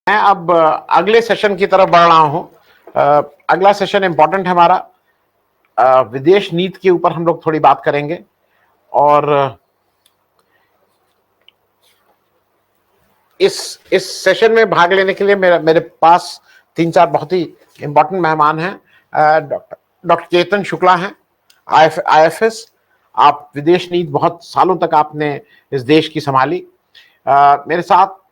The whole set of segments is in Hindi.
मैं अब अगले सेशन की तरफ बढ़ रहा हूं। अगला सेशन इंपॉर्टेंट है हमारा। विदेश नीति के ऊपर हम लोग थोड़ी बात करेंगे और इस सेशन में भाग लेने के लिए मेरे पास 3-4 बहुत ही इंपॉर्टेंट मेहमान हैं। डॉक्टर चेतन शुक्ला हैं, IFS। आप विदेश नीति बहुत सालों तक आपने इस देश की संभाली। मेरे साथ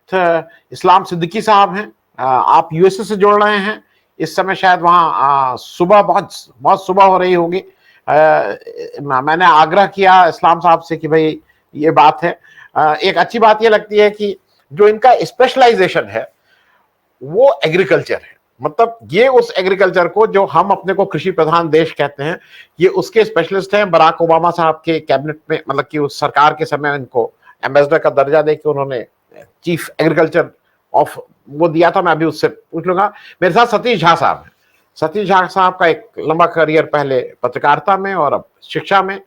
इस्लाम सिद्दीकी साहब हैं। आप यूएसए से जुड़ रहे हैं। इस समय शायद वहाँ सुबह बहुत सुबह हो रही होगी। मैंने आग्रह किया इस्लाम साहब से कि भाई ये बात है। एक अच्छी बात ये लगती है कि जो इनका स्पेशलाइजेशन है वो एग्रीकल्चर है। मतलब ये उस एग्रीकल्चर को जो हम अपने को कृषि प्रधान देश कहते हैं, ये उसके स्पेशलिस्ट हैं। बराक ओबामा साहब के कैबिनेट में, मतलब कि उस सरकार के समय इनको एम्बेसडर का दर्जा देकर उन्होंने चीफ एग्रीकल्चर ऑफ वो दिया था। मैं अभी उससे पूछ लूंगा। मेरे साथ सतीश झा साहब हैं। सतीश झा साहब का एक लंबा करियर पहले पत्रकारिता में और अब शिक्षा में।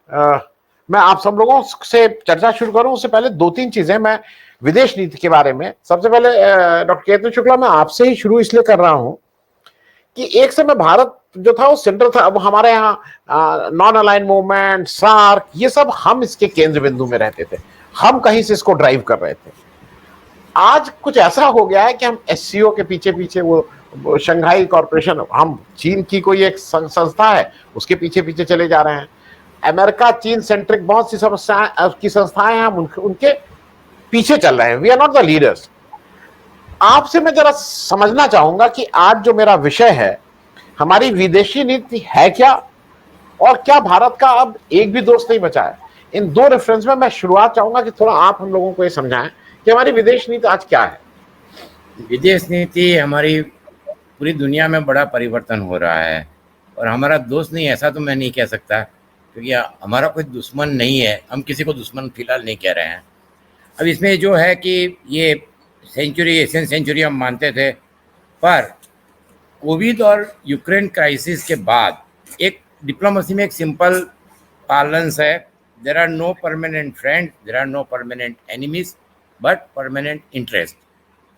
मैं आप सब लोगों से चर्चा शुरू करूं उससे पहले 2-3 चीजें मैं विदेश नीति के बारे में। सबसे पहले डॉक्टर चेतन शुक्ला, मैं आपसे ही शुरू इसलिए कर रहा हूं कि एक समय भारत जो था वो सेंटर था। अब हमारे यहाँ नॉन अलाइन मूवमेंट, सार्क, ये सब हम इसके केंद्र बिंदु में रहते थे। हम कहीं से इसको ड्राइव कर रहे थे। आज कुछ ऐसा हो गया है कि हम एससीओ के पीछे पीछे वो शंघाई कॉरपोरेशन, हम चीन की कोई एक संस्था है उसके पीछे पीछे चले जा रहे हैं। अमेरिका चीन सेंट्रिक बहुत सी समस्याएं की संस्थाएं हैं, हम उनके पीछे चल रहे हैं। We are not the leaders. आपसे मैं जरा समझना चाहूंगा कि आज जो मेरा विषय है, हमारी विदेशी नीति है क्या, और क्या भारत का अब एक भी दोस्त नहीं बचा है। इन 2 रेफरेंस में मैं शुरुआत चाहूंगा कि थोड़ा आप हम लोगों को ये समझाएं कि हमारी विदेश नीति आज क्या है। विदेश नीति हमारी पूरी दुनिया में बड़ा परिवर्तन हो रहा है और हमारा दोस्त नहीं, ऐसा तो मैं नहीं कह सकता, क्योंकि हमारा कोई दुश्मन नहीं है। हम किसी को दुश्मन फिलहाल नहीं कह रहे हैं। अब इसमें जो है कि ये एशियन सेंचुरी हम मानते थे, पर कोविड और यूक्रेन क्राइसिस के बाद एक डिप्लोमेसी में एक सिंपल बैलेंस है। There are no permanent friend, there are no permanent enemies, but permanent interest.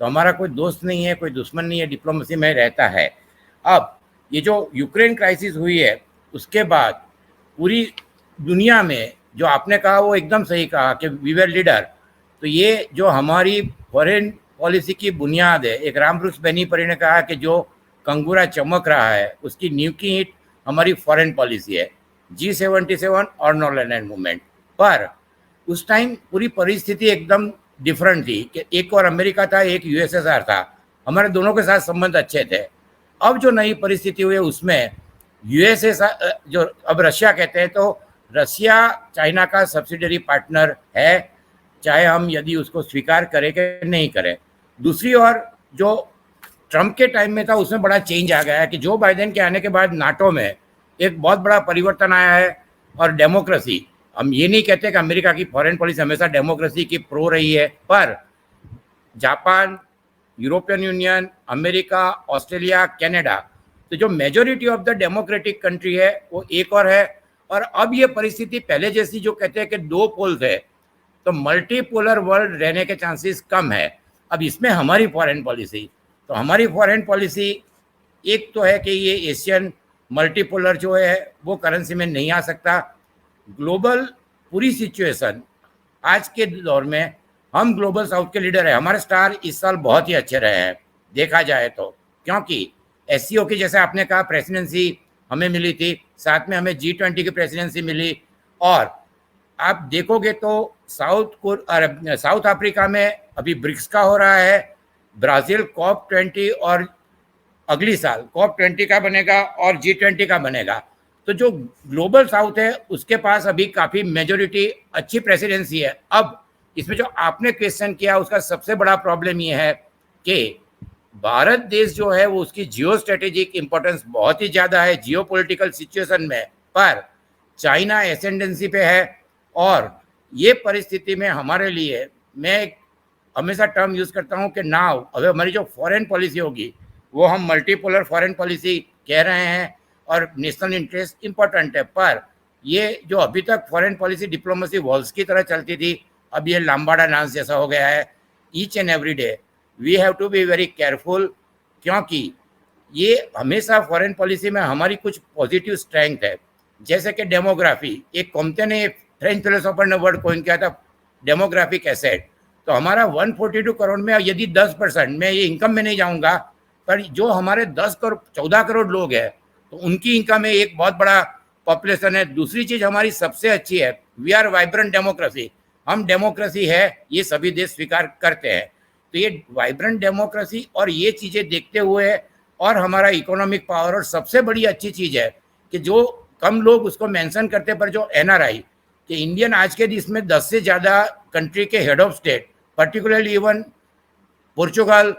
तो हमारा कोई दोस्त नहीं है, कोई दुश्मन नहीं है, डिप्लोमेसी में रहता है। अब ये जो यूक्रेन क्राइसिस हुई है उसके बाद पूरी दुनिया में जो आपने कहा वो एकदम सही कहा कि वी वर लीडर। तो ये जो हमारी फॉरेन पॉलिसी की बुनियाद है, एक रामवृक्ष बेनीपरी ने कहा कि जो कंगूरा चमक रहा है उसकी नींव की ईंट हमारी फॉरेन पॉलिसी है, G77 और नॉन अलाइन्ड मूवमेंट। पर उस टाइम पूरी परिस्थिति एकदम डिफरेंट थी कि एक और अमेरिका था, एक USSR था। हमारे दोनों के साथ संबंध अच्छे थे। अब जो नई परिस्थिति हुई है उसमें USSR, जो अब रशिया कहते हैं, तो रशिया चाइना का सब्सिडरी पार्टनर है, चाहे हम यदि उसको स्वीकार करें कि नहीं करें। दूसरी ओर जो ट्रंप के टाइम में था उसमें बड़ा चेंज आ गया है कि जो बाइडेन के आने के बाद नाटो में एक बहुत बड़ा परिवर्तन आया है और डेमोक्रेसी। हम ये नहीं कहते कि अमेरिका की फॉरेन पॉलिसी हमेशा डेमोक्रेसी की प्रो रही है, पर Japan, European union, America, Australia, Canada, तो जो majority of the democratic country है वो एक और है। और अब ये परिस्थिति पहले जैसी, जो कहते हैं कि 2 पोल्स है, तो मल्टीपोलर वर्ल्ड रहने के चांसेस कम है। अब इसमें हमारी फॉरेन पॉलिसी, तो हमारी फॉरेन पॉलिसी एक तो है कि ये एशियन मल्टीपोलर जो है वो करेंसी में नहीं आ सकता। ग्लोबल पूरी सिचुएशन आज के दौर में हम ग्लोबल साउथ के लीडर है। हमारे स्टार इस साल बहुत ही अच्छे रहे हैं देखा जाए तो, क्योंकि एससीओ की, जैसे आपने कहा, प्रेसिडेंसी हमें मिली थी, साथ में हमें G20 की प्रेसिडेंसी मिली। और आप देखोगे तो साउथ अफ्रीका में अभी ब्रिक्स का हो रहा है, ब्राज़ील COP20, और अगली साल COP20 का बनेगा और G20 का बनेगा। तो जो ग्लोबल साउथ है उसके पास अभी काफ़ी मेजोरिटी अच्छी प्रेसिडेंसी है। अब इसमें जो आपने क्वेश्चन किया उसका सबसे बड़ा प्रॉब्लम ये है कि भारत देश जो है वो उसकी जियो स्ट्रेटेजिक इंपॉर्टेंस बहुत ही ज़्यादा है जियो पोलिटिकल सिचुएशन में, पर चाइना एसेंडेंसी पे है। और ये परिस्थिति में हमारे लिए, मैं हमेशा टर्म यूज़ करता हूँ कि नाउ अब हमारी जो फॉरेन पॉलिसी होगी वो हम मल्टीपोलर फॉरेन पॉलिसी कह रहे हैं और नेशनल इंटरेस्ट इम्पोर्टेंट है। पर ये जो अभी तक फॉरेन पॉलिसी डिप्लोमेसी वॉल्स की तरह चलती थी, अब ये लाम्बाडा डांस जैसा हो गया है। Each and every day we have to be very careful, क्योंकि ये हमेशा फॉरेन पॉलिसी में हमारी कुछ पॉजिटिव स्ट्रेंथ है, जैसे कि डेमोग्राफी। एक कॉम्टे ने, फ्रेंच फिलोसोफर ने वर्ड कॉइन किया था, डेमोग्राफिक एसेट। तो हमारा 142 करोड़ में यदि 10%, मैं ये इनकम में नहीं जाऊंगा, पर जो हमारे 10 करोड़ 14 करोड़ लोग हैं, तो उनकी इनकम में एक बहुत बड़ा पॉपुलेशन है। दूसरी चीज हमारी सबसे अच्छी है, वी आर वाइब्रेंट डेमोक्रेसी। हम डेमोक्रेसी है, ये सभी देश स्वीकार करते हैं। तो ये वाइब्रेंट डेमोक्रेसी और ये चीजें देखते हुए, और हमारा इकोनॉमिक पावर, और सबसे बड़ी अच्छी चीज है कि जो कम लोग उसको मेंशन करते, पर जो एनआरआई कि इंडियन आज के इसमें 10 से ज्यादा कंट्री के head of state, particularly even Portugal,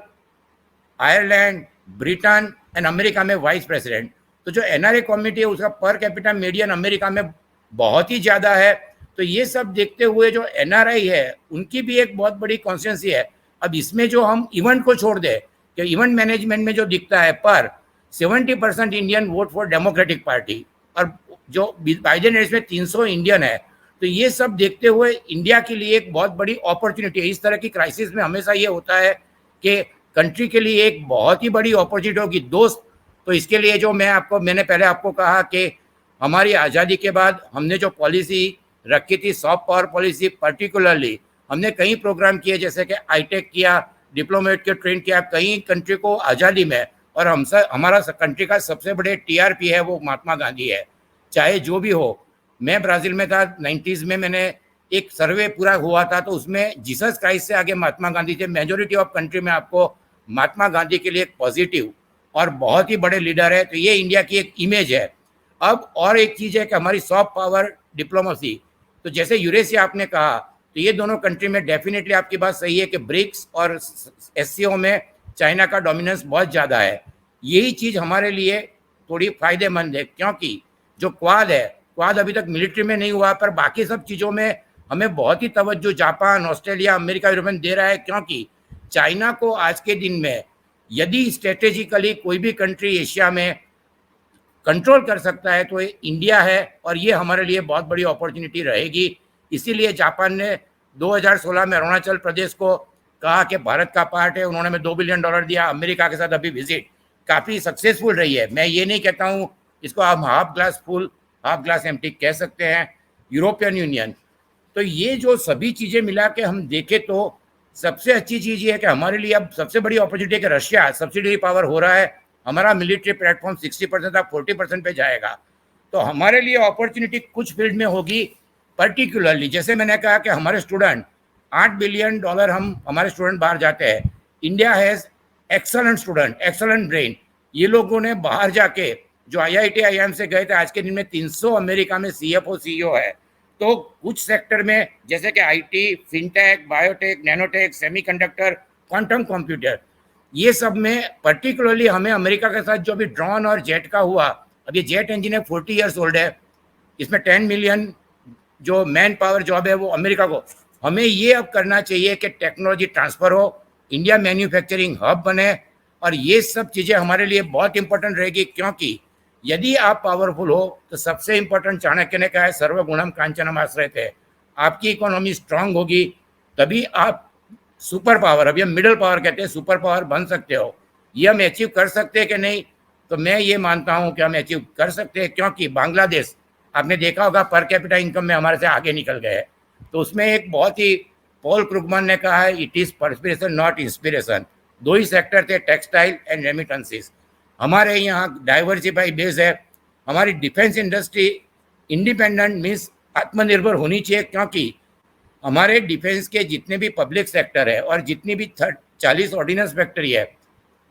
Ireland, Britain and America में वाइस प्रेसिडेंट। तो जो एनआरए कम्युनिटी है उसका पर कैपिटा मीडियन अमेरिका में बहुत ही ज़्यादा है। तो ये सब देखते हुए जो एनआरआई है उनकी भी एक बहुत बड़ी कॉन्स्टिट्यूंसी है। अब इसमें जो हम इवेंट को छोड़ दें कि इवेंट मैनेजमेंट में जो दिखता है, पर 70% Indian vote for democratic party, और जो बाइडेन रेस में 300 इंडियन है। तो ये सब देखते हुए इंडिया के लिए एक बहुत बड़ी अपॉर्चुनिटी है। इस तरह की क्राइसिस में हमेशा ये होता है कि कंट्री के लिए एक बहुत ही बड़ी अपॉर्चुनिटी होगी दोस्त। तो इसके लिए जो मैंने पहले आपको कहा कि हमारी आज़ादी के बाद हमने जो पॉलिसी रखी थी, सॉफ्ट पावर पॉलिसी, पर्टिकुलरली हमने कई प्रोग्राम किए, जैसे कि आईटेक किया, डिप्लोमेट के ट्रेन किया कई कंट्री को आज़ादी में। और हमारा कंट्री का सबसे बड़े टीआरपी है वो महात्मा गांधी है। चाहे जो भी हो, मैं ब्राज़ील में था 90s में, मैंने एक सर्वे पूरा हुआ था, तो उसमें जीसस क्राइस्ट से आगे महात्मा गांधी थे। मेजोरिटी ऑफ कंट्री में आपको महात्मा गांधी के लिए एक पॉजिटिव और बहुत ही बड़े लीडर है। तो ये इंडिया की एक इमेज है। अब और एक चीज़ है कि हमारी सॉफ्ट पावर डिप्लोमेसी, तो जैसे यूरेशिया आपने कहा, तो ये दोनों कंट्री में डेफिनेटली आपकी बात सही है कि ब्रिक्स और एससीओ में चाइना का डोमिनेंस बहुत ज़्यादा है। यही चीज़ हमारे लिए थोड़ी फायदेमंद है, क्योंकि जो क्वाड है, क्वाड अभी तक मिलिट्री में नहीं हुआ, पर बाकी सब चीज़ों में हमें बहुत ही तवज्जो जापान, ऑस्ट्रेलिया, अमेरिका, यूरोपियन दे रहा है। क्योंकि चाइना को आज के दिन में यदि स्ट्रेटेजिकली कोई भी कंट्री एशिया में कंट्रोल कर सकता है तो ये इंडिया है, और ये हमारे लिए बहुत बड़ी अपॉर्चुनिटी रहेगी। इसीलिए जापान ने 2016 में अरुणाचल प्रदेश को कहा कि भारत का पार्ट है, उन्होंने $2 बिलियन दिया। अमेरिका के साथ अभी विजिट काफ़ी सक्सेसफुल रही है। मैं ये नहीं कहता हूँ, इसको हम half glass full half glass empty कह सकते हैं। यूरोपियन यूनियन, तो ये जो सभी चीज़ें मिला के हम देखें तो सबसे अच्छी चीज़ ये है कि हमारे लिए अब सबसे बड़ी अपॉर्चुनिटी है कि रशिया सब्सिडरी पावर हो रहा है। हमारा मिलिट्री प्लेटफॉर्म 60% था, 40% पे जाएगा। तो हमारे लिए अपॉर्चुनिटी कुछ फील्ड में होगी, पर्टिकुलरली जैसे मैंने कहा कि हमारे स्टूडेंट $8 बिलियन हमारे स्टूडेंट बाहर जाते हैं। India has excellent student, excellent brain. ये लोगों ने बाहर जाके जो IIT IIM से गए थे, आज के दिन में 300 अमेरिका में CFO CEO है। तो कुछ सेक्टर में जैसे कि IT, fintech, biotech, nanotech, semiconductor, quantum computer, ये सब में पर्टिकुलरली हमें अमेरिका के साथ जो भी ड्रोन और जेट का हुआ, अब ये जेट इंजन है 40 ईयर्स ओल्ड है, इसमें 10 मिलियन जो मैन पावर जॉब है वो अमेरिका को। हमें ये अब करना चाहिए कि टेक्नोलॉजी ट्रांसफ़र हो, इंडिया मैन्युफैक्चरिंग हब बने, और ये सब चीज़ें हमारे लिए बहुत इंपॉर्टेंट रहेगी। क्योंकि यदि आप पावरफुल हो तो सबसे इंपॉर्टेंट चाणक्य ने कहा है, सर्वगुणम कांचनम आश्रयते। आपकी इकोनॉमी स्ट्रांग होगी तभी आप सुपर पावर, अभी हम मिडिल पावर कहते हैं, सुपर पावर बन सकते हो। ये हम अचीव कर सकते हैं कि नहीं? तो मैं ये मानता हूँ कि हम अचीव कर सकते हैं, क्योंकि बांग्लादेश आपने देखा होगा पर कैपिटा इनकम में हमारे से आगे निकल गए। तो उसमें एक बहुत ही, पॉल क्रुगमन ने कहा है, it is perspiration not inspiration. 2 he sector थे, टेक्सटाइल एंड रेमिटेंसेस। हमारे यहाँ डाइवर्सिफाई बेस है। हमारी डिफेंस इंडस्ट्री इंडिपेंडेंट मीन्स आत्मनिर्भर होनी चाहिए, क्योंकि हमारे डिफेंस के जितने भी पब्लिक सेक्टर है और जितनी भी 40 ऑर्डिनेंस फैक्ट्री है,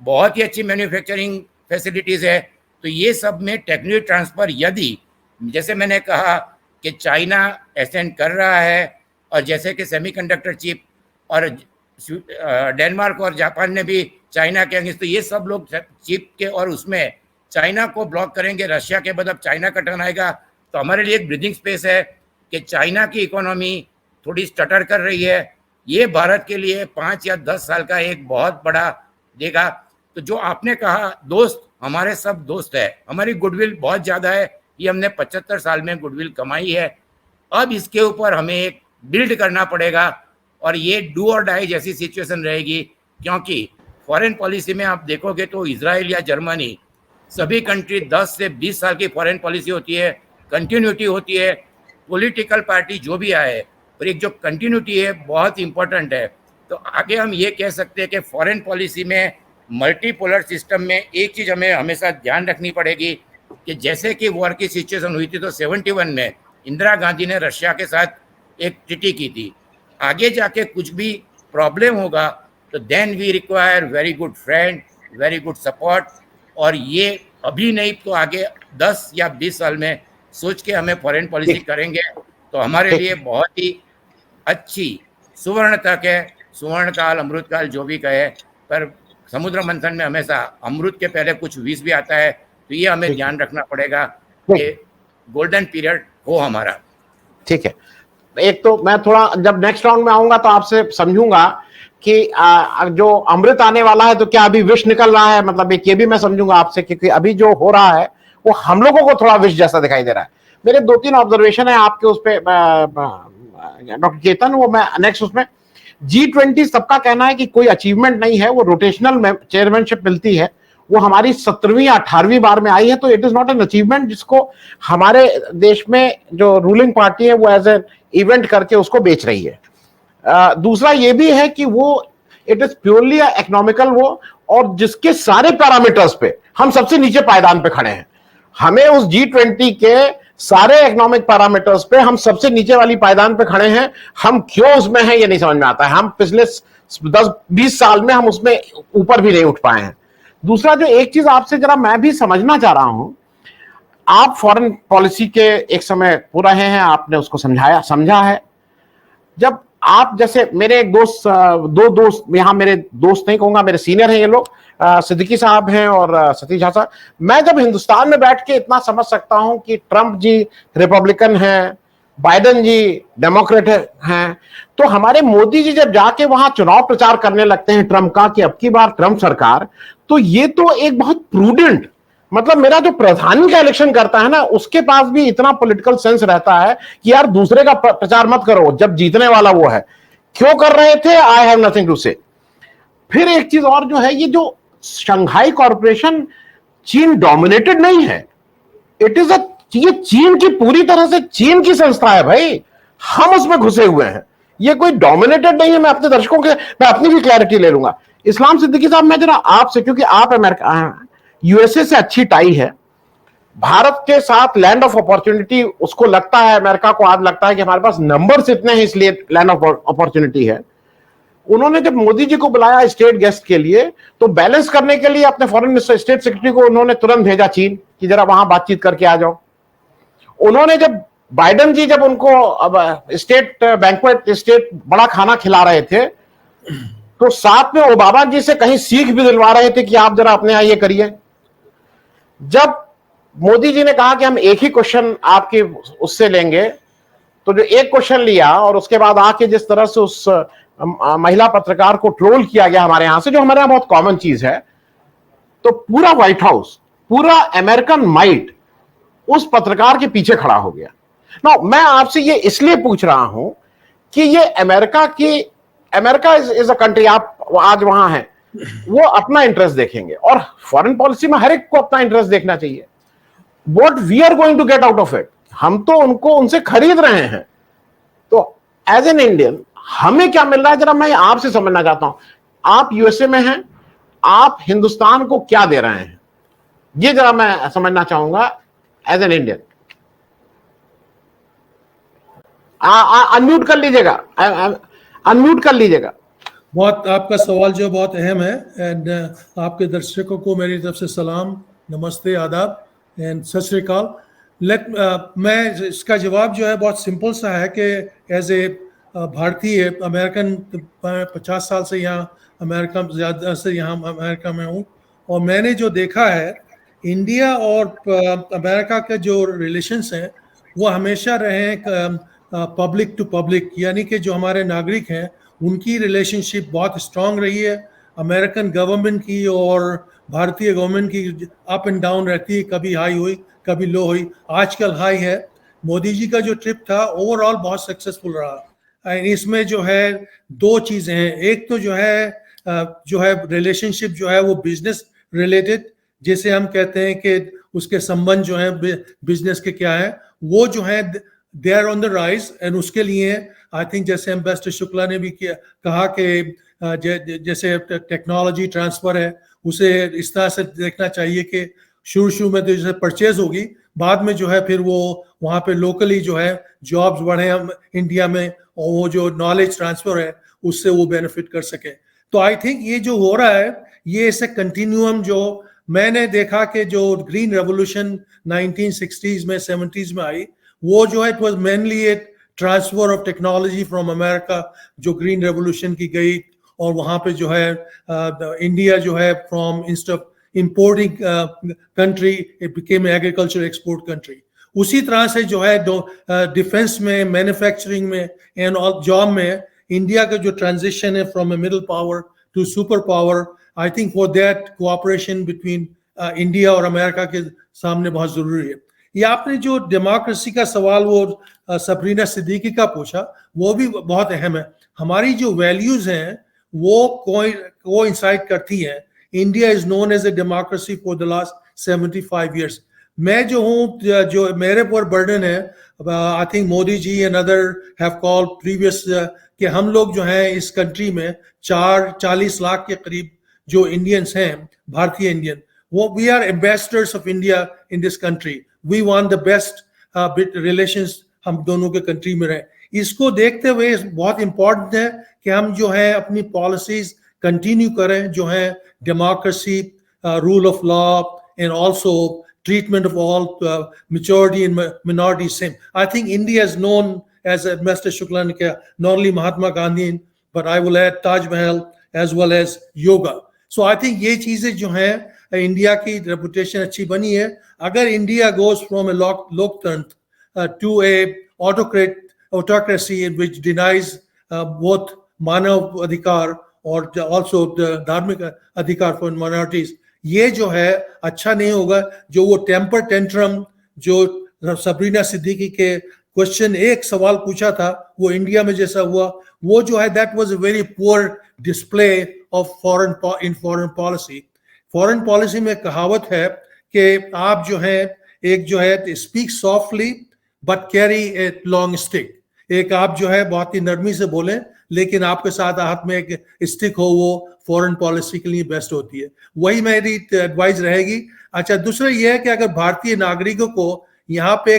बहुत ही अच्छी मैन्युफैक्चरिंग फैसिलिटीज़ है। तो ये सब में टेक्नोलॉजी ट्रांसफ़र, यदि जैसे मैंने कहा कि चाइना एसेंड कर रहा है, और जैसे कि सेमीकंडक्टर चिप, और डेनमार्क और जापान ने भी चाइना के अगेंस्ट, तो ये सब लोग चिप के और उसमें चाइना को ब्लॉक करेंगे। रशिया के बाद अब चाइना का टर्न आएगा। तो हमारे लिए एक ब्रीदिंग स्पेस है कि चाइना की इकोनॉमी थोड़ी स्टटर कर रही है, ये भारत के लिए 5 या 10 साल का एक बहुत बड़ा देगा। तो जो आपने कहा दोस्त, हमारे सब दोस्त है, हमारी गुडविल बहुत ज़्यादा है। ये हमने 75 साल में गुडविल कमाई है। अब इसके ऊपर हमें एक बिल्ड करना पड़ेगा, और ये डू और डाई जैसी सिचुएशन रहेगी। क्योंकि फॉरेन पॉलिसी में आप देखोगे तो इजराइल या जर्मनी, सभी कंट्री 10 से 20 साल की फॉरेन पॉलिसी होती है, कंटिन्यूटी होती है, पॉलिटिकल पार्टी जो भी आए, और एक जो कंटिन्यूटी है बहुत इंपॉर्टेंट है। तो आगे हम ये कह सकते हैं कि फॉरेन पॉलिसी में मल्टीपोलर सिस्टम में एक चीज़ हमें हमेशा ध्यान रखनी पड़ेगी कि जैसे कि वॉर की सिचुएशन हुई थी तो 71 में इंदिरा गांधी ने रशिया के साथ एक ट्रीटी की थी। आगे जाके कुछ भी प्रॉब्लम होगा तो then we require very good friend, very good support, और ये अभी नहीं तो आगे 10 या 20 साल में सोच के हमें फॉरेन पॉलिसी करेंगे तो हमारे लिए बहुत ही अच्छी सुवर्ण तक है, सुवर्ण काल, अमृत काल जो भी कहे, पर समुद्र मंथन में हमेशा अमृत के पहले कुछ विष भी आता है, तो ये हमें ध्यान रखना पड़ेगा कि गोल्डन पीरियड हो हमारा। ठीक है, एक तो मैं थोड़ा जब नेक्स्ट राउंड में आऊंगा तो आपसे समझूंगा कि जो अमृत आने वाला है तो क्या अभी विष निकल रहा है, मतलब एक ये भी मैं समझूंगा आपसे, क्योंकि अभी जो हो रहा है वो हम लोगों को थोड़ा विष जैसा दिखाई दे रहा है। मेरे 2-3 ऑब्जर्वेशन है आपके उस पे डॉक्टर चेतन, वो मैं नेक्स्ट उसमें G20 सबका कहना है कि कोई अचीवमेंट नहीं है, वो रोटेशनल चेयरमैनशिप मिलती है, वो हमारी 17वीं या 18वीं बार में आई है, तो it is not an achievement जिसको हमारे देश में जो रूलिंग पार्टी है वो एज एन इवेंट करके उसको बेच रही है। दूसरा ये भी है कि वो इट इज प्योरली इकोनॉमिकल वो, और जिसके सारे पैरामीटर्स पे हम सबसे नीचे पायदान पे खड़े हैं। हमें उस G20 के सारे इकोनॉमिक पैरामीटर्स पे हम सबसे नीचे वाली पायदान पे खड़े हैं। हम क्यों उसमें हैं ये नहीं समझ में आता है। हम पिछले 10-20 साल में हम उसमें ऊपर भी नहीं उठ पाए हैं। दूसरा जो एक चीज आपसे जरा मैं भी समझना चाह रहा हूं, आप फॉरेन पॉलिसी के एक समय पूरा हैं, आपने उसको समझा है। जब आप जैसे मेरे एक दोस्त, 2 दोस्त यहां, मेरे दोस्त नहीं कहूंगा, मेरे सीनियर हैं ये लोग, सिद्दीकी साहब हैं और सतीश झा साहब। मैं जब हिंदुस्तान में बैठ के इतना समझ सकता हूं कि ट्रंप जी रिपब्लिकन हैं, बाइडेन जी डेमोक्रेट हैं, तो हमारे मोदी जी जब जाके वहां चुनाव प्रचार करने लगते हैं ट्रंप का कि अब की बार ट्रंप सरकार, तो ये तो एक बहुत प्रूडेंट, मतलब मेरा जो प्रधानी का इलेक्शन करता है ना उसके पास भी इतना पॉलिटिकल सेंस रहता है कि यार दूसरे का प्रचार मत करो जब जीतने वाला वो है। क्यों कर रहे थे? आई हैव नथिंग टू से। फिर एक चीज और जो है, ये जो शंघाई कॉरपोरेशन चीन डोमिनेटेड नहीं है, इट इज ये चीन की पूरी तरह से चीन की संस्था है भाई, हम उसमें घुसे हुए हैं, ये कोई डोमिनेटेड नहीं है। मैं अपने दर्शकों के, मैं अपनी भी क्लैरिटी ले लूंगा। इस्लाम सिद्दीकी साहब, मैं जरा आपसे, क्योंकि आप अमेरिका यूएसए से अच्छी टाई है, भारत के साथ लैंड ऑफ अपॉर्चुनिटी उसको लगता है, अमेरिका को आज लगता है कि हमारे पास नंबर्स इतने हैं इसलिए लैंड ऑफ अपॉर्चुनिटी है। उन्होंने जब मोदी जी को बुलाया स्टेट गेस्ट के लिए तो बैलेंस करने के लिए अपने फॉरेन मिनिस्टर, स्टेट सेक्रेटरी को उन्होंने तुरंत भेजा चीन कि जरा वहां बातचीत करके आ जाओ। उन्होंने जब बाइडेन जी जब उनको अब स्टेट बैंक्वेट, स्टेट बड़ा खाना खिला रहे थे, तो साथ में ओबामा जी से कहीं सीख भी दिलवा रहे थे कि आप जरा अपने यहाँ ये करिए। जब मोदी जी ने कहा कि हम एक ही क्वेश्चन आपके उससे लेंगे, तो जो एक क्वेश्चन लिया और उसके बाद आके जिस तरह से उस महिला पत्रकार को ट्रोल किया गया हमारे यहां से, जो हमारे यहां बहुत कॉमन चीज है, तो पूरा व्हाइट हाउस, पूरा अमेरिकन माइट उस पत्रकार के पीछे खड़ा हो गया। ना मैं आपसे ये इसलिए पूछ रहा हूं कि ये अमेरिका इज अ कंट्री, आप आज वहां हैं, वो अपना इंटरेस्ट देखेंगे और फॉरेन पॉलिसी में हर एक को अपना इंटरेस्ट देखना चाहिए। What we are going to get out of it, हम तो उनसे खरीद रहे हैं, तो एज एन इंडियन हमें क्या मिल रहा है, जरा मैं आपसे समझना चाहता हूं। आप यूएसए में हैं, आप हिंदुस्तान को क्या दे रहे हैं, ये जरा मैं समझना चाहूंगा एज एन इंडियन। अनम्यूट कर लीजिएगा, अनम्यूट कर लीजिएगा। बहुत आपका सवाल जो बहुत अहम है, एंड आपके दर्शकों को मेरी तरफ से सलाम, नमस्ते, आदाब एंड सत श्री अकाल। मैं इसका जवाब जो है बहुत सिंपल सा है कि एज ए भारतीय अमेरिकन 50 साल से यहाँ अमेरिका, ज़्यादा से यहाँ अमेरिका में हूँ, और मैंने जो देखा है इंडिया और अमेरिका के जो रिलेशंस हैं वो हमेशा रहे हैं पब्लिक टू पब्लिक, यानी कि जो हमारे नागरिक हैं उनकी रिलेशनशिप बहुत स्ट्रांग रही है। अमेरिकन गवर्नमेंट की और भारतीय गवर्नमेंट की अप एंड डाउन रहती है, कभी हाई हुई कभी लो हुई, आजकल हाई है। मोदी जी का जो ट्रिप था ओवरऑल बहुत सक्सेसफुल रहा। इसमें जो है 2 चीज़ें हैं, एक तो जो है जो है रिलेशनशिप जो है वो बिजनेस रिलेटेड, जैसे हम कहते हैं कि उसके संबंध जो है बिजनेस के क्या है, वो जो है they are on the rise. And उसके लिए आई थिंक जैसे एम्बेसडर शुक्ला ने भी कहा कि जैसे टेक्नोलॉजी ट्रांसफर है, उसे इस तरह से देखना चाहिए कि शुरू में तो जैसे परचेज होगी, बाद में जो है फिर वो वहाँ पे लोकली जो है जॉब्स बढ़े हम इंडिया में, और वो जो नॉलेज ट्रांसफर है उससे वो बेनिफिट कर सके। तो आई थिंक ये जो हो रहा है ये ऐसे कंटिन्यूम, जो मैंने देखा कि जो ग्रीन रेवोल्यूशन 1960s में 70s में आई, वो जो है it was mainly A transfer of technology from America, जो ग्रीन रेवोल्यूशन की गई, और वहाँ पे जो है इंडिया जो है from instead of importing country it became agriculture export country. उसी तरह से जो है डिफेंस में, मैन्युफैक्चरिंग में एंड ऑल जॉब में इंडिया का जो ट्रांजिशन है from a middle power to super power, I think for that cooperation between India और अमेरिका के सामने बहुत जरूरी है। ये आपने जो डेमोक्रेसी का सवाल वो सबरीना सिद्दीकी का पूछा, वो भी बहुत अहम है। हमारी जो वैल्यूज हैं वो को इंसाइट करती हैं। India is known as a democracy for the last 75 years। मैं जो हूँ, जो मेरे पर बर्डन है, I think Modi ji and other have called previous कि हम लोग जो हैं इस कंट्री में 40 लाख के करीब जो इंडियंस हैं, भारतीय इंडियन, वो we are ambassadors of India in this country. We want the best relations हम दोनों के कंट्री में रहे। इसको देखते हुए बहुत इंपॉर्टेंट है कि हम जो है अपनी पॉलिसीज कंटिन्यू करें, जो है democracy, rule of law and also treatment of all majority and minority same. I think India is known as Mr. Shukla ne kiya, not only Mahatma Gandhi, but I will add Taj Mahal as well as yoga. So I think ये चीजें जो हैं इंडिया की रेपुटेशन अच्छी बनी है। अगर इंडिया goes from a लोकतंत्र to a autocracy in which denies both मानव अधिकार और also धार्मिक अधिकार for minorities, ये जो है अच्छा नहीं होगा। जो वो टेम्पर टेंट्रम जो सबरीना सिद्दीकी के क्वेश्चन एक सवाल पूछा था, वो इंडिया में जैसा हुआ, वो जो है that was a very poor display of foreign policy. Foreign policy में कहावत है कि आप जो है एक जो है speak softly but carry a long stick. एक आप जो है बहुत ही नरमी से बोलें, लेकिन आपके साथ हाथ में एक स्टिक हो, वो फॉरेन पॉलिसी के लिए बेस्ट होती है। वही मेरी एडवाइस रहेगी। अच्छा, दूसरा ये है कि अगर भारतीय नागरिकों को यहाँ पे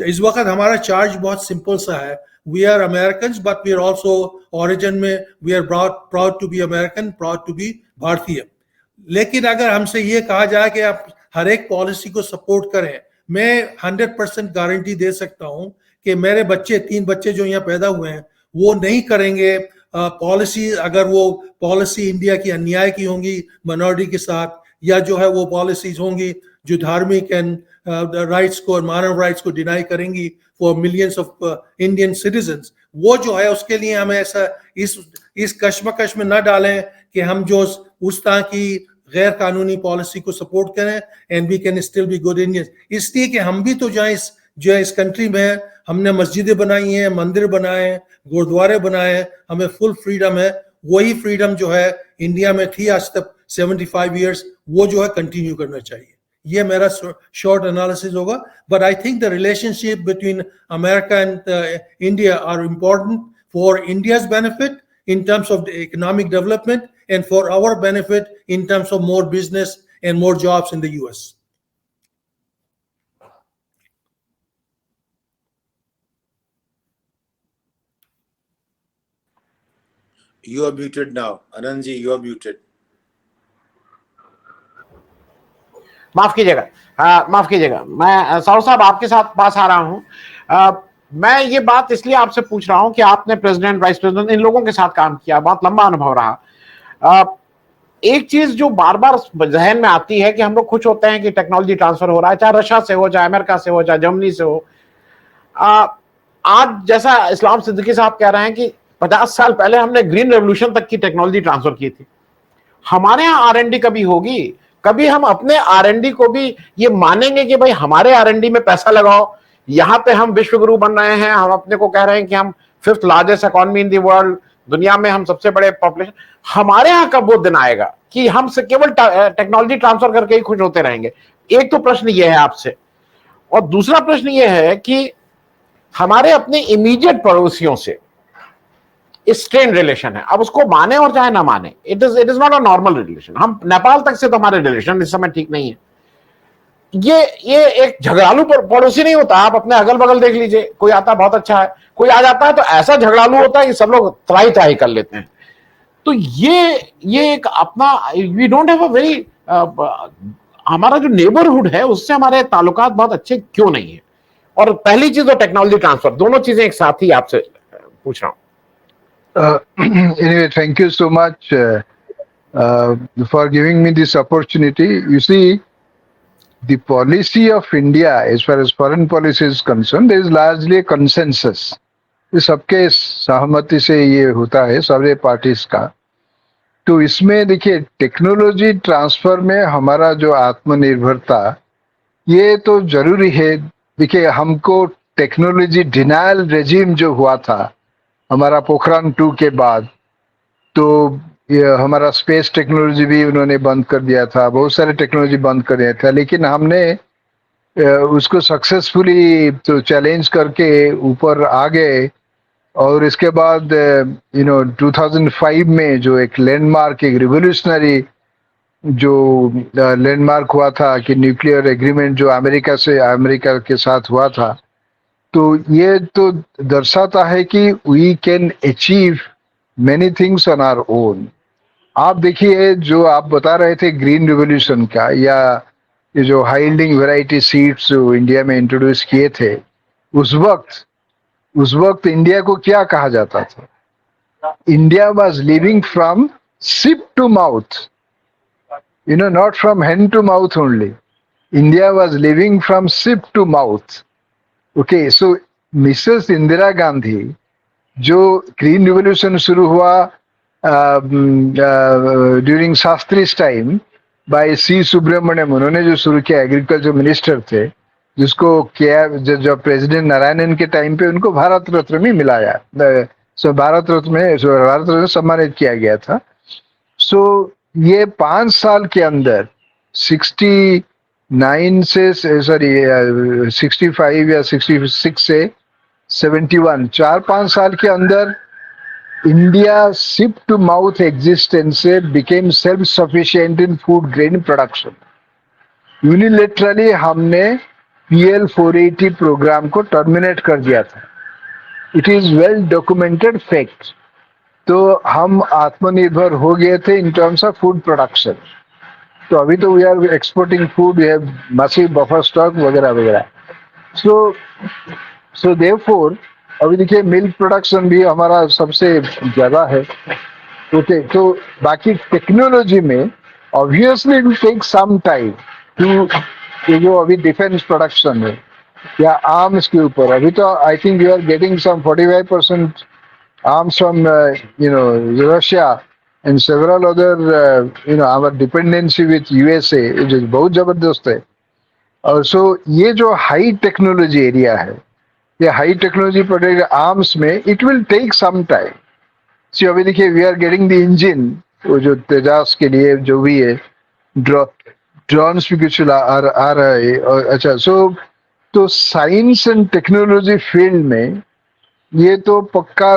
इस वक्त हमारा चार्ज बहुत सिंपल सा है, we are American but we are also origin में we are proud to be American, proud to be भारतीय। लेकिन अगर हमसे ये कहा जाए कि आप हर एक पॉलिसी को सपोर्ट करें, मैं 100% गारंटी दे सकता हूँ कि मेरे बच्चे, 3 बच्चे जो यहाँ पैदा हुए हैं, वो नहीं करेंगे पॉलिसी, अगर वो पॉलिसी इंडिया की अन्याय की होंगी माइनॉरिटी के साथ, या जो है वो पॉलिसीज होंगी जो धार्मिक एंड राइट्स को और मानव राइट्स को डिनाई करेंगी for millions of Indian citizens. वो जो है उसके लिए हमें ऐसा इस कश्मकश में न डालें कि हम जो उस तरह की गैर कानूनी पॉलिसी को सपोर्ट करें and we can still be good Indians. इसलिए कि हम भी तो जो इस कंट्री में हमने मस्जिदें बनाई हैं, मंदिर बनाए हैं, गुरुद्वारे बनाए हैं, हमें फुल फ्रीडम है। वही फ्रीडम जो है इंडिया में थी आज तक 75 years, वो जो है कंटिन्यू करना चाहिए। ये मेरा शॉर्ट एनालिसिस होगा। But I think the relationship between America and India are important for India's benefit in terms of the economic development and for our benefit in terms of more business and more jobs in the US. You are muted now. Anand ji, you are muted. माफ कीजिएगा, माफ कीजिएगा, मैं साहु साहब आपके साथ पास आ रहा हूं। मैं ये बात इसलिए आपसे पूछ रहा हूं कि आपने प्रेसिडेंट, वाइस प्रेसिडेंट, इन लोगों के साथ काम किया, बहुत लंबा अनुभव रहा। एक चीज जो बार बार जहन में आती है कि हम लोग खुश होते हैं कि टेक्नोलॉजी ट्रांसफर हो रहा है, चाहे रशिया से हो, चाहे अमेरिका से हो, चाहे जर्मनी से हो। आज जैसा इस्लाम सिद्दीकी साहब कह रहे हैं कि 50 साल पहले हमने ग्रीन रेवोल्यूशन तक की टेक्नोलॉजी ट्रांसफर की थी। हमारे यहाँ R&D कभी होगी? कभी हम अपने R&D को भी ये मानेंगे कि भाई हमारे R&D में पैसा लगाओ, यहाँ पे हम विश्व गुरु बन रहे हैं, हम अपने को कह रहे हैं कि हम 5th largest economy in the world, दुनिया में हम सबसे बड़े पॉपुलेशन, हमारे यहाँ कब वो दिन आएगा कि हम से केवल टेक्नोलॉजी ट्रांसफर करके ही खुश होते रहेंगे? एक तो प्रश्न ये है आपसे, और दूसरा प्रश्न ये है कि हमारे अपने इमीडिएट पड़ोसियों से स्ट्रेन रिलेशन है। अब उसको माने और चाहे ना माने, it is not a normal relation. हम नेपाल तक से तो हमारे रिलेशन इस समय ठीक नहीं है। ये एक झगड़ालू पड़ोसी नहीं होता। आप अपने अगल बगल देख लीजिए, कोई आता बहुत अच्छा है, कोई आ जाता है तो ऐसा झगड़ालू होता है कि सब लोग त्राही त्राही कर लेते हैं। तो ये एक अपना, we don't have a very, हमारा जो नेबरहुड है उससे हमारे ताल्लुकात बहुत अच्छे क्यों नहीं है? और पहली चीज तो टेक्नोलॉजी ट्रांसफर, दोनों चीजें एक साथ ही आपसे पूछ रहा हूं। Anyway, thank you so much for giving me this opportunity. You see, the policy of India as far as foreign policy is concerned, there is largely a consensus. ये सबके सहमति से ये होता है, सारे पार्टीज का। तो इसमें देखिए, टेक्नोलॉजी ट्रांसफर में हमारा जो आत्मनिर्भरता, ये तो जरूरी है। देखिए, हमको टेक्नोलॉजी डिनायल रेजिम जो हुआ था हमारा पोखरान 2 के बाद, तो ये हमारा स्पेस टेक्नोलॉजी भी उन्होंने बंद कर दिया था, बहुत सारे टेक्नोलॉजी बंद कर दिया था, लेकिन हमने उसको सक्सेसफुली तो चैलेंज करके ऊपर आ गए। और इसके बाद 2005 में जो एक लैंडमार्क, एक रिवोल्यूशनरी जो लैंडमार्क हुआ था कि न्यूक्लियर एग्रीमेंट जो अमेरिका के साथ हुआ था, तो ये तो दर्शाता है कि we can achieve many things on our own. आप देखिए, जो आप बता रहे थे ग्रीन रिवोल्यूशन का, या ये जो हाई यील्डिंग वैरायटी सीड्स जो इंडिया में इंट्रोड्यूस किए थे, उस वक्त इंडिया को क्या कहा जाता था? India was living from sip to mouth, not from hand to mouth only. India was living from sip to mouth. Okay, so Mrs Indira Gandhi, जो ग्रीन रिवोल्यूशन शुरू हुआ during Shastri's time by C Subramaniam, उन्होंने जो शुरू किया, एग्रीकल्चर मिनिस्टर थे, जिसको किया जब प्रेसिडेंट नारायणन के टाइम पे उनको भारत रत्न में मिलाया, भारत रत्न में सम्मानित किया गया था। सो ये 5 साल के अंदर 69 से 65 या 66 से 71, 4-5 साल के अंदर India ship to mouth existence से became self sufficient in food grain production. Unilaterally हमने PL 480 प्रोग्राम को टर्मिनेट कर दिया था। It is well documented fact. तो हम आत्मनिर्भर हो गए थे in terms of food production. तो अभी तो we are exporting food, we have massive buffer stock वगैरह वगैरह। सो देयरफॉर अभी देखिए मिल्क प्रोडक्शन भी हमारा सबसे ज्यादा है। ओके, तो बाकी टेक्नोलॉजी में obviously it will take some time to, जो अभी डिफेंस प्रोडक्शन है या आर्म्स के ऊपर, अभी तो I think you are getting some 45% arms from Russia and several other our dependency with USA, which is बहुत जबरदस्त है। और सो ये जो हाई टेक्नोलॉजी एरिया है, ये हाई टेक्नोलॉजी प्रोडक्ट आर्म्स में it will take some time. See अभी देखिए, we are getting the engine, वो जो तेजास के लिए जो भी है, ड्रोन्स भी कुछ आ रहा है। और अच्छा, सो तो साइंस एंड टेक्नोलॉजी फील्ड में ये तो पक्का,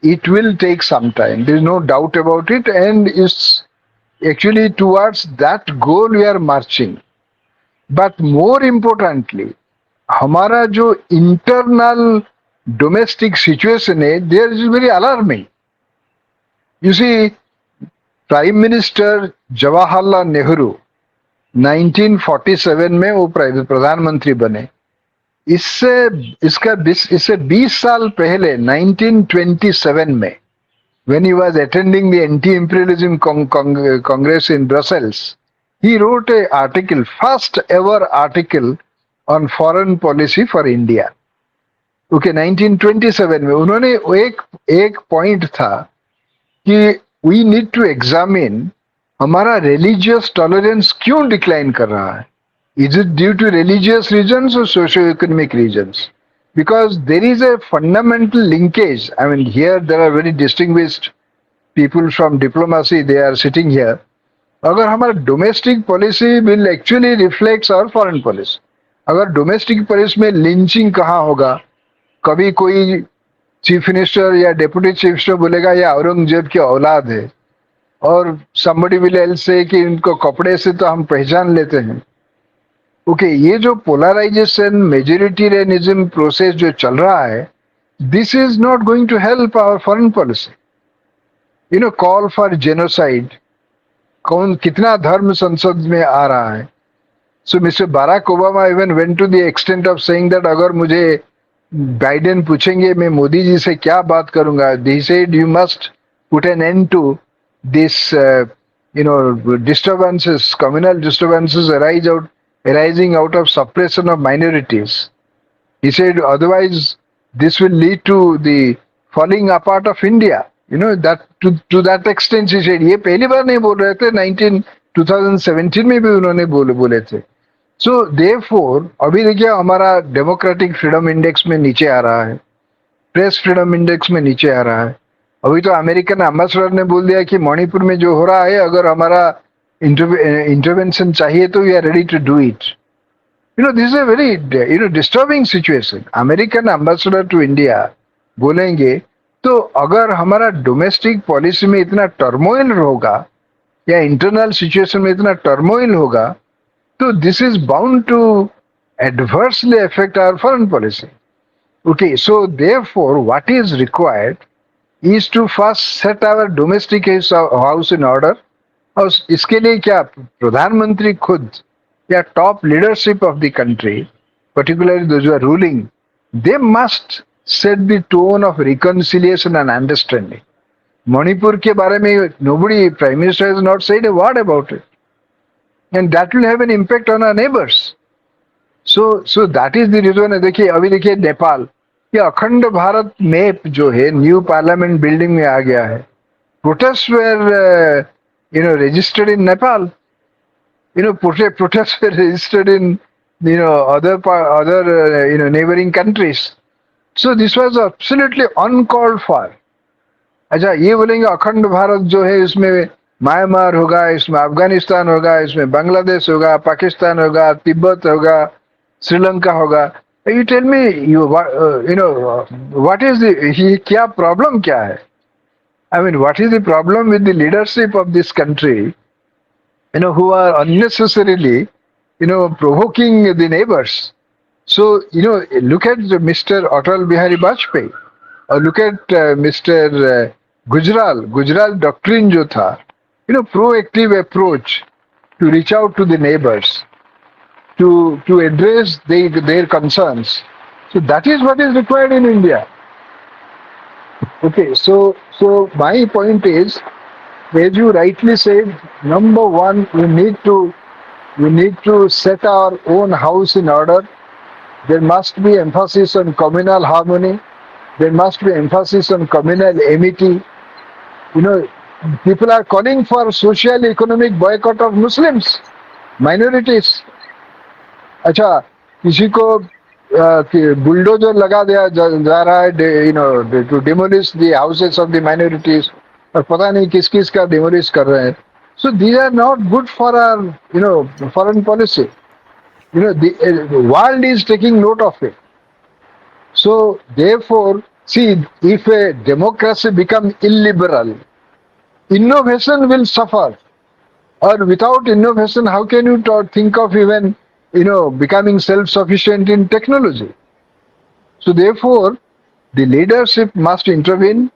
it will take some time. There is no doubt about it, and it's actually towards that goal we are marching. But more importantly, हमारा जो internal domestic situation है, there is very alarming. You see, Prime Minister Jawaharlal Nehru 1947 में वो प्रधानमंत्री बने। इससे 20 साल पहले 1927 में when he was attending the anti-imperialism congress in Brussels, he wrote a article, first ever article on foreign policy for India. Okay, 1927 में उन्होंने एक पॉइंट था कि we need to examine हमारा religious tolerance क्यों डिक्लाइन कर रहा है। Is it due to religious reasons or socio-economic reasons? because there is a fundamental linkage. I mean, here there are very distinguished people from diplomacy, they are sitting here. अगर हमारा domestic policy will actually reflects our foreign policy, अगर डोमेस्टिक पॉलिसी में लिंचिंग कहाँ होगा, कभी कोई चीफ मिनिस्टर या डेप्यूटी चीफ मिनिस्टर बोलेगा ये औरंगजेब की औलाद है, और somebody will else say कि इनको कपड़े से तो हम पहचान लेते हैं. ओके, ये जो पोलराइजेशन मेजोरिटेरियनिज्म प्रोसेस जो चल रहा है, this is not going to help our foreign policy. You know, call for genocide, कौन कितना धर्म संसद में आ रहा है. So mister Barack Obama even went to the extent of saying that अगर मुझे बाइडेन पूछेंगे मैं मोदी जी से क्या बात करूंगा, he said you must put an end to this disturbances, communal disturbances arising out of suppression of minorities. He said otherwise this will lead to the falling apart of India. You know, that to that extent he said. ये पहली बार नहीं बोल रहे थे, 2017 में भी उन्होंने बोले थे. सो देयरफॉर अभी देखिए हमारा डेमोक्रेटिक फ्रीडम इंडेक्स में नीचे आ रहा है, प्रेस फ्रीडम इंडेक्स में नीचे आ रहा है. अभी तो अमेरिकन एम्बेसडर ने बोल दिया कि मणिपुर में जो हो रहा है अगर हमारा इंटरवेंशन चाहिए तो we are ready to do it. You know, this is a very disturbing situation. American ambassador to India बोलेंगे तो अगर हमारा डोमेस्टिक पॉलिसी में इतना टर्मोइल होगा या इंटरनल सिचुएशन में इतना टर्मोइल होगा, so this is bound to adversely affect our foreign policy. Okay, so therefore what is required is to first set our domestic house in order. और इसके लिए क्या प्रधानमंत्री खुद या top leadership of the country, particularly those who are ruling, they must set the tone of reconciliation and understanding. Manipur के बारे में nobody, Prime Minister has not said a word about it. And that will have an impact on our neighbors. So that is the reason. देखिए अभी देखिए नेपाल, ये अखंड भारत मैप जो है न्यू पार्लियामेंट बिल्डिंग में आ गया है. Protests were registered in Nepal. Protests were registered in other neighboring countries. So this was absolutely uncalled for. अच्छा, ये बोलेंगे अखंड भारत जो है इसमें म्यांमार होगा, इसमें अफगानिस्तान होगा, इसमें बांग्लादेश होगा, पाकिस्तान होगा, तिब्बत होगा, श्रीलंका होगा. You tell me what is क्या प्रॉब्लम क्या है? I mean what is the problem with the leadership of this country, who are unnecessarily provoking the neighbours. So look at mister Atal Bihari Vajpayee और look at mister Gujral doctrine जो था, proactive approach to reach out to the neighbors, to address their concerns. So that is what is required in India. Okay, so my point is, as you rightly said, number one, we need to set our own house in order. There must be emphasis on communal harmony. There must be emphasis on communal amity. People are calling for social economic boycott of Muslims, minorities. अच्छा, किसी को बुलडोजर लगा दिया जा रहा है to demolish the houses of the minorities, और पता नहीं किस किस का demolish कर रहे हैं. So these are not good for our foreign policy. The world is taking note of it. So therefore, see, if a democracy becomes illiberal, innovation will suffer. Or without innovation, how can you think of even becoming self-sufficient in technology? So therefore, the leadership must intervene.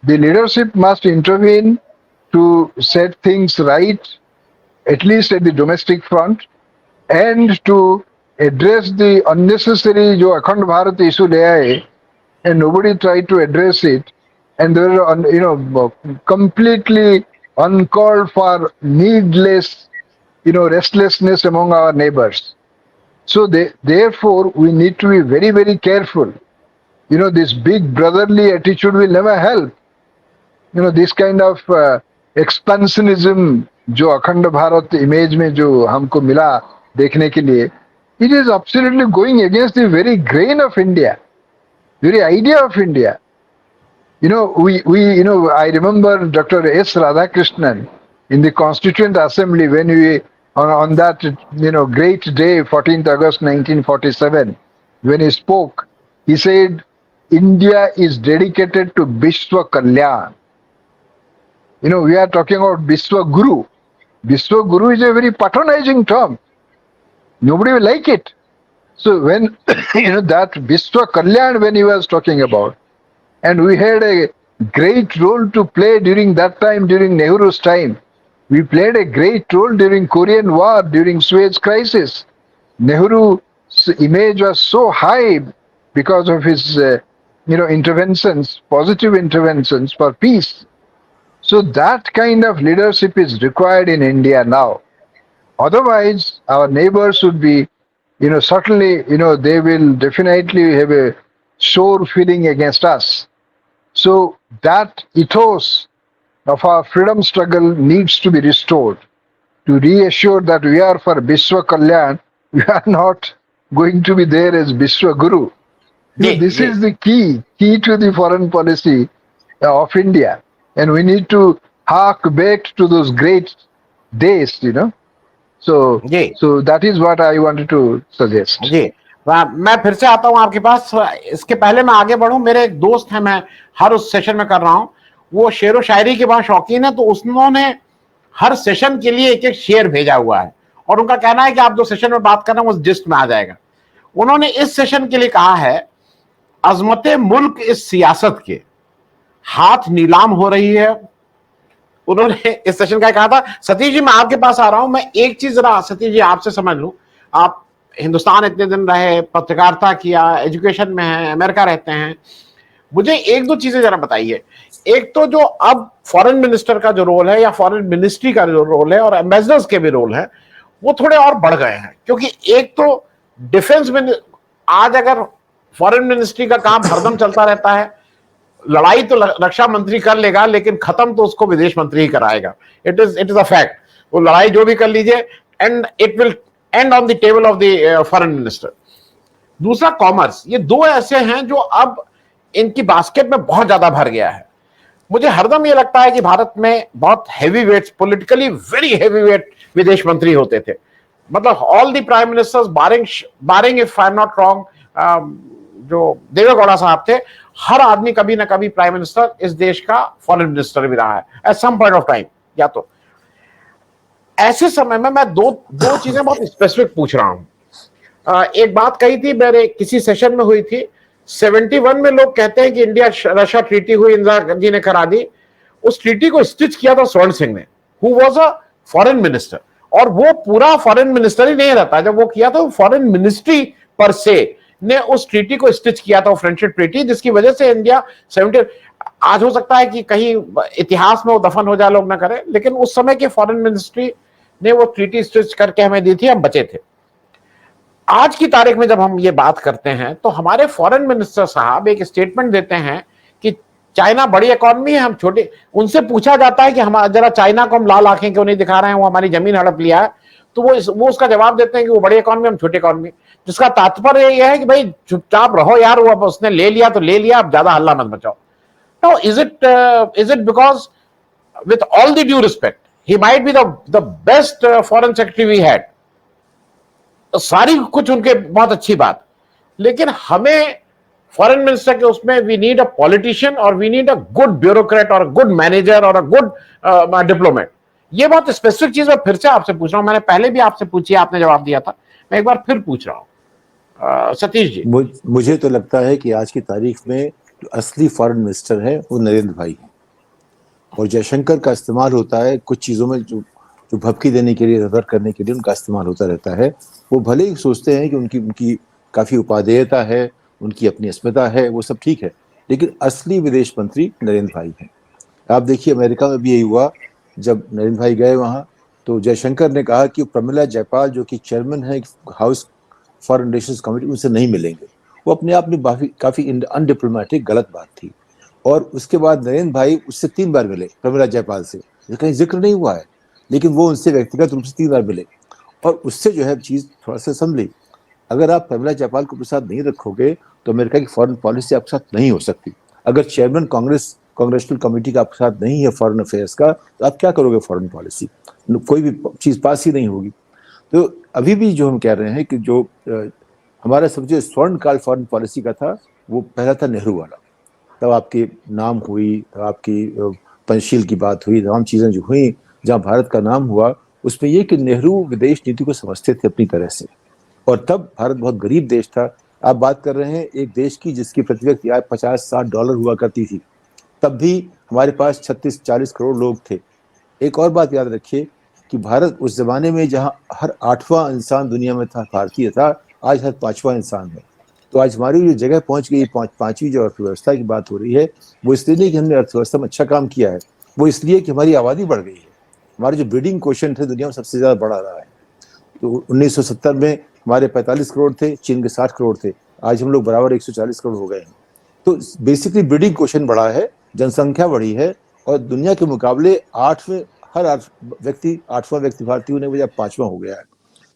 The leadership must intervene to set things right, at least at the domestic front, and to address the unnecessary जो अखंड भारत issue ले आए, and nobody tried to address it, and there are completely uncalled for, needless restlessness among our neighbors. So therefore we need to be very, very careful. This big brotherly attitude will never help. This kind of expansionism जो अखंड भारत इमेज में जो हमको मिला देखने के लिए, it is absolutely going against the very grain of India, very idea of India. I remember Dr. S. Radhakrishnan in the Constituent Assembly when on that, great day, 14th August 1947, when he spoke, he said, India is dedicated to Vishwa Kalyan. We are talking about Vishwa Guru. Vishwa Guru is a very patronizing term. Nobody will like it. So when, that Vishwa Kalyan when he was talking about, and we had a great role to play during that time, during Nehru's time. We played a great role during Korean War, during Suez Crisis. Nehru's image was so high because of his, interventions, positive interventions for peace. So that kind of leadership is required in India now. Otherwise, our neighbors would be, certainly, they will definitely have a sore feeling against us. So that ethos of our freedom struggle needs to be restored to reassure that we are for Vishwa Kalyan, we are not going to be there as Vishwa Guru. This is the key to the foreign policy of India. And we need to hark back to those great days, So that is what I wanted to suggest. जी मैं फिर से आता हूं आपके पास। इसके पहले मैं आगे बढ़ूं, मेरे एक दोस्त हैं, मैं हर उस सेशन में कर रहा हूं, वो शेर व शायरी के बहुत शौकीन है, तो उन्होंने हर सेशन के लिए एक एक शेर भेजा हुआ है और उनका कहना है कि आप जो सेशन में बात कर रहे हैं उस लिस्ट में आ जाएगा। उन्होंने इस सेशन के लिए कहा है, अजमते मुल्क इस सियासत के हाथ नीलाम हो रही है। उन्होंने इस सेशन का कहा था। सतीश जी, मैं आपके पास आ रहा हूं, मैं एक चीज जरा सतीश जी आपसे समझ लूं। आप हिंदुस्तान इतने दिन रहे, पत्रकारिता किया, एजुकेशन में है, अमेरिका रहते हैं, मुझे एक दो चीजें जरा बताइए। एक तो जो अब फॉरेन मिनिस्टर का जो रोल है या फॉरेन मिनिस्ट्री का जो रोल है और एम्बेसडर्स के भी रोल है, वो थोड़े और बढ़ गए हैं, क्योंकि एक तो डिफेंस में आज अगर फॉरेन मिनिस्ट्री का काम हरदम चलता रहता है, लड़ाई तो रक्षा मंत्री कर लेगा लेकिन खत्म तो उसको विदेश मंत्री ही कराएगा। It is a fact. वो लड़ाई जो भी कर लीजिए and it will and on the table of the foreign minister. दूसरा कॉमर्स, ये दो ऐसे हैं जो अब इनकी बास्केट में बहुत ज्यादा भर गया है। मुझे हरदम ये लगता है कि भारत में बहुत heavy weights, politically very heavy weight विदेश मंत्री होते थे। मतलब all the prime ministers barring if I am not wrong, जो देवेगौड़ा साहब थे, हर आदमी कभी ना कभी प्राइम मिनिस्टर इस देश का फॉरेन मिनिस्टर भी रहा है at some point of time. या तो ऐसे समय में मैं दो चीजें बहुत स्पेसिफिक पूछ रहा हूं। एक बात कही थी, मेरे किसी सेशन में हुई थी, 71 में लोग कहते हैं कि इंडिया रशिया ट्रीटी हुई, इंदिरा जी ने करा दी। उस ट्रीटी को स्टिच किया था स्वर्ण सिंह ने, who was a foreign minister, और वो पूरा फॉरेन मिनिस्टर ही नहीं रहता। जब वो किया था, फॉरेन मिनिस्ट्री पर से ने उस ट्रीटी को स्टिच किया था, फ्रेंडशिप ट्रीटी, जिसकी वजह से इंडिया 70, आज हो सकता है कि कहीं इतिहास में वो दफन हो जाए, लोग ना करें, लेकिन उस समय के फॉरेन मिनिस्ट्री ने वो ट्रीटी स्टिच करके हमें दी थी, हम बचे थे। आज की तारीख में जब हम ये बात करते हैं तो हमारे फॉरेन मिनिस्टर साहब एक स्टेटमेंट देते हैं कि चाइना बड़ी इकोनॉमी है, हम छोटे। उनसे पूछा जाता है कि हम जरा चाइना को हम लाल आंखें क्यों नहीं दिखा रहे हैं, वो हमारी जमीन हड़प लिया है, तो वो उसका जवाब देते हैं कि वो बड़ी इकोनॉमी, हम छोटी इकोनॉमी। जिसका तात्पर्य यह है कि भाई चुपचाप रहो यार, वो अब उसने ले लिया तो ले लिया, अब ज्यादा हल्ला मत मचाओ। No, is it because with all the due respect he might be the best foreign secretary we had, सारी कुछ उनके बहुत अच्छी बात, लेकिन हमें फॉरेन मिनिस्टर के उसमें वी नीड अ पॉलिटिशियन और we need a good bureaucrat और गुड मैनेजर और अ गुड डिप्लोमेट। ये बहुत स्पेसिफिक चीज मैं फिर से आपसे पूछ रहा हूं, मैंने पहले भी आपसे पूछी, आपने जवाब दिया था, मैं एक बार फिर पूछ रहा हूं। सतीश जी, मुझे तो लगता है कि आज की तारीख में जो असली फॉरेन मिनिस्टर है वो नरेंद्र भाई है, और जयशंकर का इस्तेमाल होता है कुछ चीज़ों में जो भभकी देने के लिए, रेफर करने के लिए उनका इस्तेमाल होता रहता है। वो भले ही सोचते हैं कि उनकी काफ़ी उपादेयता है, उनकी अपनी अस्मिता है, वो सब ठीक है, लेकिन असली विदेश मंत्री नरेंद्र भाई हैं। आप देखिए अमेरिका में भी यही हुआ, जब नरेंद्र भाई गए वहाँ तो जयशंकर ने कहा कि प्रमिला जयपाल जो कि चेयरमैन है हाउस फॉरेन रिलेशंस कमेटी, उनसे नहीं मिलेंगे। वो अपने आप में काफ़ी अनडिप्लोमेटिक गलत बात थी। और उसके बाद नरेंद्र भाई उससे 3 बार मिले, प्रमिला जयपाल से, कहीं जिक्र नहीं हुआ है, लेकिन वो उनसे व्यक्तिगत रूप से 3 बार मिले और उससे जो है चीज़ थोड़ा सा संभली। अगर आप प्रमिला जायसवाल को अपने साथ नहीं रखोगे तो अमेरिका की फॉरेन पॉलिसी आपके साथ नहीं हो सकती। अगर चेयरमैन कांग्रेशनल कमेटी का आपके साथ नहीं है फॉरेन अफेयर्स का, तो आप क्या करोगे फॉरेन पॉलिसी? कोई भी चीज पास ही नहीं होगी। तो अभी भी जो हम कह रहे हैं कि जो हमारा सबसे स्वर्ण काल फॉरेन पॉलिसी का था, वो पहला था नेहरू वाला। तब आपकी नाम हुई, तब आपकी पंचशील की बात हुई, तमाम चीजें जो हुई, जहाँ भारत का नाम हुआ, उसमें ये कि नेहरू विदेश नीति को समझते थे अपनी तरह से। और तब भारत बहुत गरीब देश था। आप बात कर रहे हैं एक देश की जिसकी प्रति व्यक्ति आय $50-60 हुआ करती थी, तब भी हमारे पास 36-40 करोड़ लोग थे। एक और बात याद रखिए कि भारत उस जमाने में जहाँ हर 8वां इंसान दुनिया में था भारतीय था, आज हर 5वां इंसान है। तो आज हमारी जो जगह पहुंच गई, पांचवी जो अर्थव्यवस्था की बात हो रही है, वो इसलिए नहीं कि हमने अर्थव्यवस्था में अच्छा काम किया है, वो इसलिए कि हमारी आबादी बढ़ गई है। हमारे जो ब्रीडिंग क्वोशिएंट है दुनिया में सबसे ज्यादा बढ़ा रहा है। तो 1970 में हमारे 45 करोड़ थे, चीन के 60 करोड़ थे, आज हम लोग बराबर 140 करोड़ हो गए हैं। तो बेसिकली ब्रीडिंग क्वोशिएंट बढ़ा है, जनसंख्या बढ़ी है, और दुनिया के मुकाबले हर 8वां व्यक्ति भारतीय होने के बजाय 5वां हो गया है।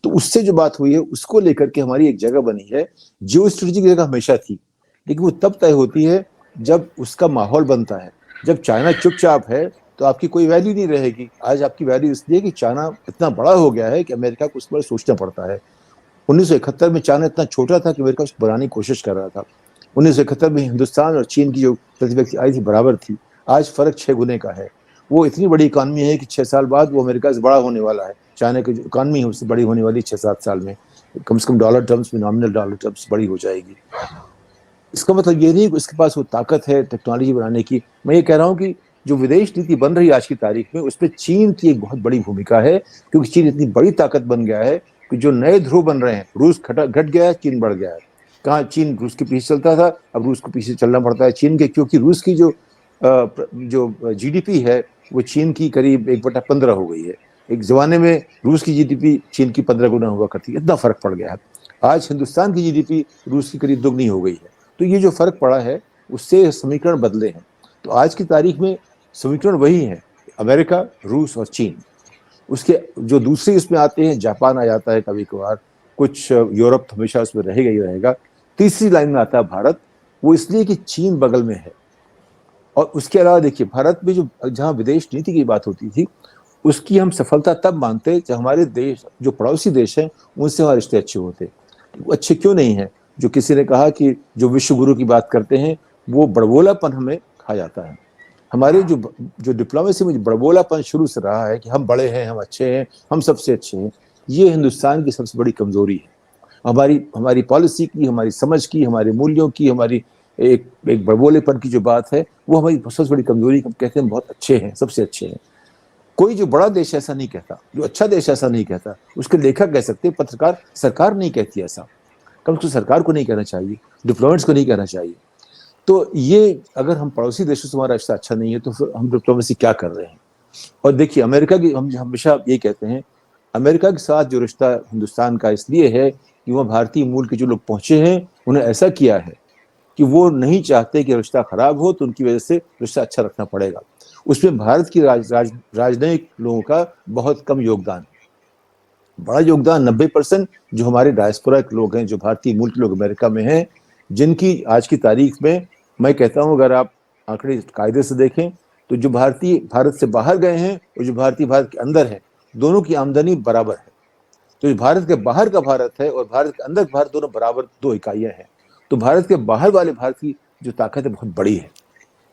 तो उससे जो बात हुई है उसको लेकर के हमारी एक जगह बनी है। जियो स्ट्रेटेजिक जगह हमेशा थी, लेकिन वो तब तय होती है जब उसका माहौल बनता है। जब चाइना चुपचाप है तो आपकी कोई वैल्यू नहीं रहेगी। आज आपकी वैल्यू इसलिए कि चाइना इतना बड़ा हो गया है कि अमेरिका को उस पर सोचना पड़ता है। 1971 में चाइना इतना छोटा था कि अमेरिका उसको बनाने की कोशिश कर रहा था। 1971 में हिंदुस्तान और चीन की जो प्रति व्यक्ति आय थी बराबर थी, आज फर्क 6 गुने का है। वो इतनी बड़ी इकॉनमी है कि 6 साल बाद वो अमेरिका से बड़ा होने वाला है। चाइना की जो इकॉनमी है उससे बड़ी होने वाली 6-7 साल में, कम से कम डॉलर टर्म्स में, नॉमिनल डॉलर टर्म्स बड़ी हो जाएगी। इसका मतलब ये नहीं कि उसके पास वो ताकत है टेक्नोलॉजी बनाने की। मैं ये कह रहा हूँ कि जो विदेश नीति बन रही है आज की तारीख में, उसमें चीन की एक बहुत बड़ी भूमिका है, क्योंकि चीन इतनी बड़ी ताकत बन गया है कि जो नए ध्रुव बन रहे हैं, रूस घट गया है, चीन बढ़ गया है। कहाँ चीन रूस के पीछे चलता था, अब रूस को पीछे चलना पड़ता है चीन के, क्योंकि रूस की जो जीडीपी है वो चीन की करीब 1/15 हो गई है। एक जमाने में रूस की जीडीपी चीन की 15 गुना हुआ करती है, इतना फर्क पड़ गया है। आज हिंदुस्तान की जीडीपी रूस की करीब दोगुनी हो गई है। तो ये जो फर्क पड़ा है उससे समीकरण बदले हैं। तो आज की तारीख में समीकरण वही है, अमेरिका, रूस और चीन। उसके जो दूसरे इसमें आते हैं, जापान आ जाता है कभी कभार, कुछ यूरोप हमेशा उसमें रहेगा ही रहेगा। तीसरी लाइन में आता है भारत, वो इसलिए कि चीन बगल में है। और उसके अलावा देखिए, भारत में जो जहाँ विदेश नीति की बात होती थी, उसकी हम सफलता तब मानते जब हमारे देश जो पड़ोसी देश हैं उनसे हमारे रिश्ते अच्छे होते। वो अच्छे क्यों नहीं है? जो किसी ने कहा कि जो विश्व गुरु की बात करते हैं वो बड़बोलापन हमें खा जाता है। हमारे जो डिप्लोमेसी में बड़बोलापन शुरू से रहा है कि हम बड़े हैं, हम अच्छे हैं, हम सबसे अच्छे हैं, ये हिंदुस्तान की सबसे बड़ी कमजोरी है। हमारी पॉलिसी की, हमारी समझ की, हमारे मूल्यों की, हमारी एक बड़बोलेपन की जो बात है, वो हमारी सबसे बड़ी कमजोरी। हम कहते हैं बहुत अच्छे हैं, सबसे अच्छे हैं। कोई जो बड़ा देश ऐसा नहीं कहता, जो अच्छा देश ऐसा नहीं कहता। उसके लेखक कह सकते, पत्रकार, सरकार नहीं कहती ऐसा। कम से कम सरकार को नहीं कहना चाहिए, डिप्लोमेट्स को नहीं कहना चाहिए। तो ये अगर हम पड़ोसी देशों से हमारा रिश्ता अच्छा नहीं है तो फिर हम डिप्लोमेसी क्या कर रहे हैं? और देखिए, अमेरिका की, हम हमेशा ये कहते हैं, अमेरिका के साथ जो रिश्ता हिंदुस्तान का इसलिए है कि वह भारतीय मूल के जो लोग पहुंचे हैं उन्हें ऐसा किया है कि वो नहीं चाहते कि रिश्ता खराब हो, तो उनकी वजह से रिश्ता अच्छा रखना पड़ेगा। उसमें भारत की राजनयिक लोगों का बहुत कम योगदान। बड़ा योगदान 90% जो हमारे डायस्पोरा के लोग हैं, जो भारतीय मूल के लोग अमेरिका में हैं, जिनकी आज की तारीख में मैं कहता हूं, अगर आप आंकड़े कायदे से देखें तो जो भारतीय भारत से बाहर गए हैं और जो भारतीय भारत के अंदर है, दोनों की आमदनी बराबर है। तो भारत के बाहर का भारत है और भारत के अंदर भारत, दोनों बराबर 2 इकाइयां हैं। तो भारत के बाहर वाले भारत की जो ताकत है बहुत बड़ी है।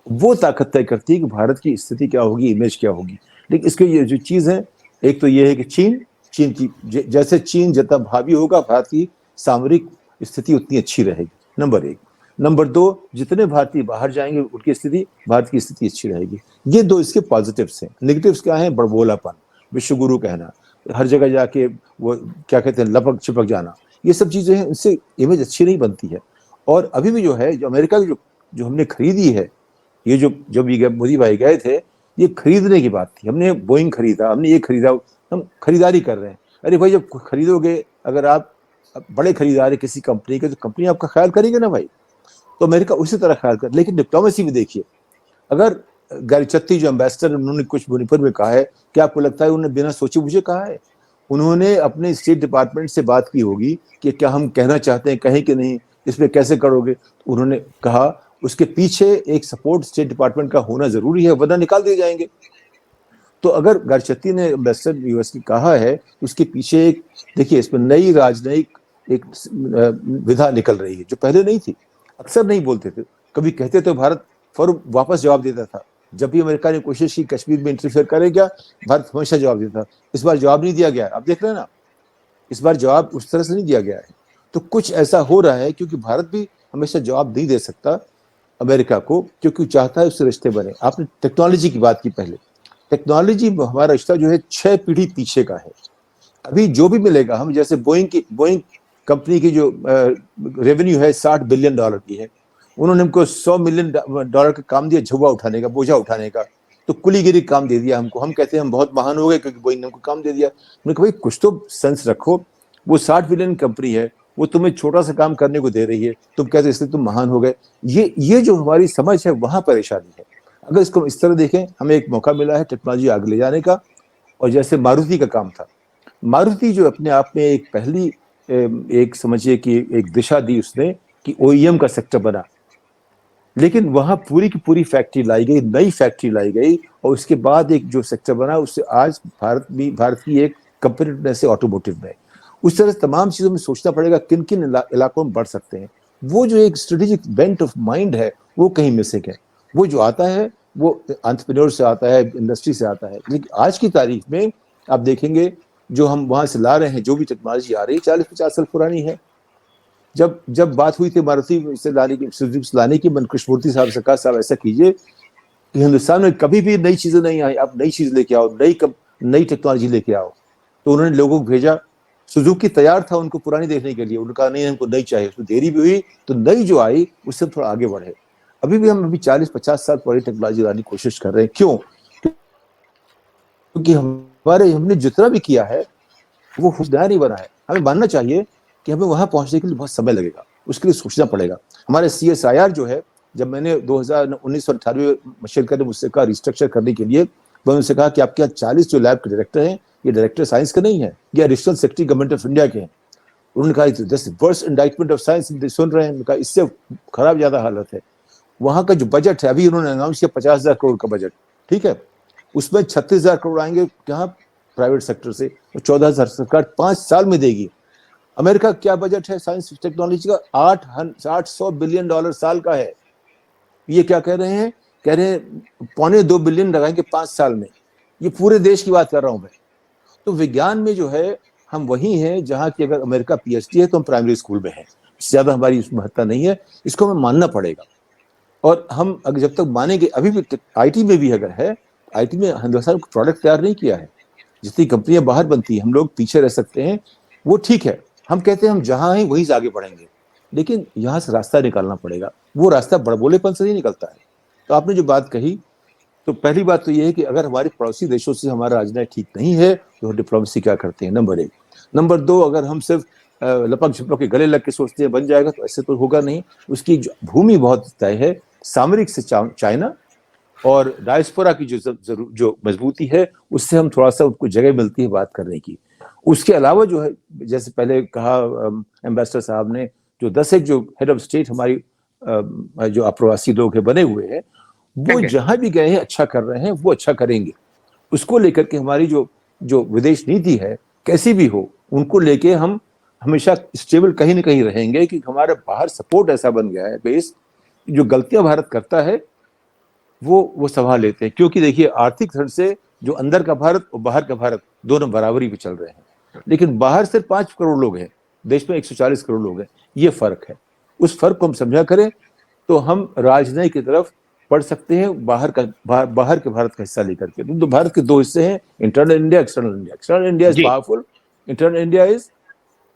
वो ताकत तय करती है कि भारत की स्थिति क्या होगी, इमेज क्या होगी। लेकिन इसके ये जो चीज है, एक तो ये है कि चीन की जैसे चीन जितना भावी होगा, भारत की सामरिक स्थिति उतनी अच्छी रहेगी, नंबर 1। नंबर 2, जितने भारतीय बाहर जाएंगे उनकी स्थिति, भारत की स्थिति अच्छी रहेगी। ये 2 इसके पॉजिटिव्स हैं। नेगेटिव्स क्या है? बड़बोलापन, विश्व गुरु कहना, हर जगह जाके वो क्या कहते हैं, लपक छिपक जाना, ये सब चीजें हैं, इनसे इमेज अच्छी नहीं बनती है। और अभी भी जो है, जो अमेरिका की जो हमने खरीदी है, ये जब ये मोदी भाई गए थे, ये खरीदने की बात थी। हमने बोइंग खरीदा, हमने ये खरीदा, हम खरीदारी कर रहे हैं। अरे भाई, जब खरीदोगे, अगर आप बड़े खरीदार है किसी कंपनी के, तो कंपनी आपका ख्याल करेगी ना भाई। तो अमेरिका उसी तरह ख्याल कर। लेकिन डिप्लोमेसी में देखिए, अगर गैरी चत्ती जो एम्बेसडर, उन्होंने कुछ मणिपुर में कहा है, क्या आपको लगता है उन्होंने बिना सोचे बुझे कहा है? उन्होंने अपने स्टेट डिपार्टमेंट से बात की होगी कि क्या हम कहना चाहते हैं, कहें कि नहीं, इसमें कैसे करोगे। तो उन्होंने कहा उसके पीछे एक सपोर्ट स्टेट डिपार्टमेंट का होना जरूरी है, वरना निकाल दिए जाएंगे। तो अगर गारचेती ने एम्बेसडर यूएस की कहा है, उसके पीछे एक, देखिए इसमें नई राजनयिक एक विधा निकल रही है जो पहले नहीं थी। अक्सर नहीं बोलते थे, कभी कहते तो भारत फौरन वापस जवाब देता था। जब भी अमेरिका ने कोशिश की कश्मीर में इंटरफेयर करे क्या, भारत हमेशा जवाब देता। इस बार जवाब नहीं दिया गया, आप देख रहे हैं ना, इस बार जवाब उस तरह से नहीं दिया गया है। तो कुछ ऐसा हो रहा है क्योंकि भारत भी हमेशा जवाब नहीं दे सकता अमेरिका को, क्योंकि चाहता है उससे रिश्ते बने। आपने टेक्नोलॉजी की बात की पहले, टेक्नोलॉजी हमारा रिश्ता जो है 6 पीढ़ी पीछे का है। अभी जो भी मिलेगा, हम जैसे बोइंग कंपनी की जो रेवेन्यू है $60 बिलियन की है, उन्होंने हमको $100 मिलियन का काम दिया, झुआ उठाने का, बोझा उठाने का, तो कुलीगिरी काम दे दिया हमको। हम कहते हैं हम बहुत महान हो गए क्योंकि बोइंग ने हमको काम दे दिया। मैंने कहा भाई कुछ तो सेंस रखो, वो 60 बिलियन कंपनी है, वो तुम्हें छोटा सा काम करने को दे रही है, तुम कहते इसलिए तुम महान हो गए। ये जो हमारी समझ है वहां परेशानी है। अगर इसको इस तरह देखें, हमें एक मौका मिला है टेक्नोलॉजी आगे ले जाने का। और जैसे मारुति का काम था, मारुति जो अपने आप में एक पहली एक समझिए कि एक दिशा दी उसने कि ओईएम का सेक्टर बना, लेकिन वहां पूरी की पूरी फैक्ट्री लाई गई, नई फैक्ट्री लाई गई, और उसके बाद एक जो सेक्टर बना, उससे आज भारत की एक कंपेटिटिवनेस है ऑटोमोटिव में। उस तरह तमाम चीजों में सोचना पड़ेगा किन किन इलाकों में बढ़ सकते हैं। वो जो एक स्ट्रेटेजिक बेंट ऑफ माइंड है वो कहीं मिसिंग है। वो जो आता है वो एंटरप्रेन्योर से आता है, इंडस्ट्री से आता है। लेकिन आज की तारीख में आप देखेंगे जो हम वहां से ला रहे हैं, जो भी टेक्नोलॉजी आ रही है 40-50 साल पुरानी है। जब बात हुई थी मारुति से लाने की, सुजुकी से लाने की, मन कृष्णमूर्ति साहब से कहा साहब ऐसा कीजिए कि हिंदुस्तान में कभी भी नई चीजें नहीं आई, आप नई चीज लेके आओ, नई टेक्नोलॉजी लेके आओ। तो उन्होंने लोगों को भेजा, सुजुकी तैयार था उनको पुरानी देखने के लिए, उन्होंने कहा नहीं हमको नई चाहिए। उसमें देरी भी हुई, तो नई जो आई उससे थोड़ा आगे बढ़े। हम 40-50 साल पुरानी टेक्नोलॉजी लाने की कोशिश कर रहे हैं। क्यों? क्योंकि हमने जितना भी किया है वो नया नहीं बना है। हमें मानना चाहिए कि हमें वहां पहुंचने के लिए बहुत समय लगेगा, उसके लिए सोचना पड़ेगा। हमारे CSIR जो है, जब मैंने 1998 मशेरकर ने मुझसे कहा रिस्ट्रक्चर करने के लिए, मैं उनसे कहा कि आपके यहाँ 40 जो लैब के डायरेक्टर हैं, ये डायरेक्टर साइंस के नहीं है, ये additional secretary government of India के हैं। उन्होंने कहा this worst indictment of science, सुन रहे हैं? कहा इससे खराब ज्यादा हालत है। वहां का जो बजट है, अभी उन्होंने अनाउंस किया 50,000 करोड़ का बजट, ठीक है, उसमें 36,000 करोड़ आएंगे कहाँ? प्राइवेट सेक्टर से, 14,000 सरकार 5 साल में देगी। अमेरिका क्या बजट है साइंस टेक्नोलॉजी का? $800 बिलियन साल का है। ये क्या कह रहे हैं? कह रहे हैं 1.25 बिलियन लगाएंगे 5 साल में। ये पूरे देश की बात कर रहा हूं मैं। तो विज्ञान में जो है हम वही हैं जहां की अगर अमेरिका PhD है तो हम प्राइमरी स्कूल में हैं, ज्यादा हमारी महत्ता नहीं है। इसको हमें मानना पड़ेगा। और हम अगर जब तक मानेंगे, अभी भी IT में भी अगर है, IT में हिंदुस्तान को प्रोडक्ट तैयार नहीं किया है। जितनी कंपनियां बाहर बनती हैं, हम लोग पीछे रह सकते हैं, वो ठीक है। हम कहते हैं हम जहां हैं वहीं से आगे बढ़ेंगे, लेकिन यहाँ से रास्ता निकालना पड़ेगा। वो रास्ता बड़बोलेपन से नहीं निकलता है। तो आपने जो बात कही, तो पहली बात तो ये है कि अगर हमारे पड़ोसी देशों से हमारा राजनयिक ठीक नहीं है तो डिप्लोमेसी क्या करते हैं, नंबर 1। नंबर 2, अगर हम सिर्फ लपक झपक के गले लग के सोचते हैं बन जाएगा, तो ऐसे तो होगा नहीं। उसकी भूमि बहुत तय है। सामरिक से चाइना और डायस्पोरा की जो मजबूती है, उससे हम थोड़ा सा उनको जगह मिलती है बात करने की। उसके अलावा जो है, जैसे पहले कहा एम्बेसडर साहब ने, जो 10 एक जो हेड ऑफ स्टेट हमारी जो अप्रवासी लोग हैं बने हुए हैं, वो जहां भी गए हैं अच्छा कर रहे हैं, वो अच्छा करेंगे। उसको लेकर के हमारी जो विदेश नीति है कैसी भी हो, उनको लेके हम हमेशा स्टेबल कहीं ना कहीं रहेंगे। कि हमारा बाहर सपोर्ट ऐसा बन गया है बेस, जो गलतियां भारत करता है वो संभाल लेते हैं। क्योंकि देखिए आर्थिक दृष्टि से जो अंदर का भारत और बाहर का भारत दोनों बराबरी पे चल रहे हैं, लेकिन बाहर सिर्फ 5 करोड़ लोग हैं, देश में 140 करोड़ लोग हैं। ये फर्क है। उस फर्क को हम समझा करें तो हम राजनयिक की तरफ बढ़ सकते हैं, बाहर के भारत का हिस्सा लेकर के। तो भारत के 2 हिस्से हैं, internal India, external India. External India is powerful, internal India is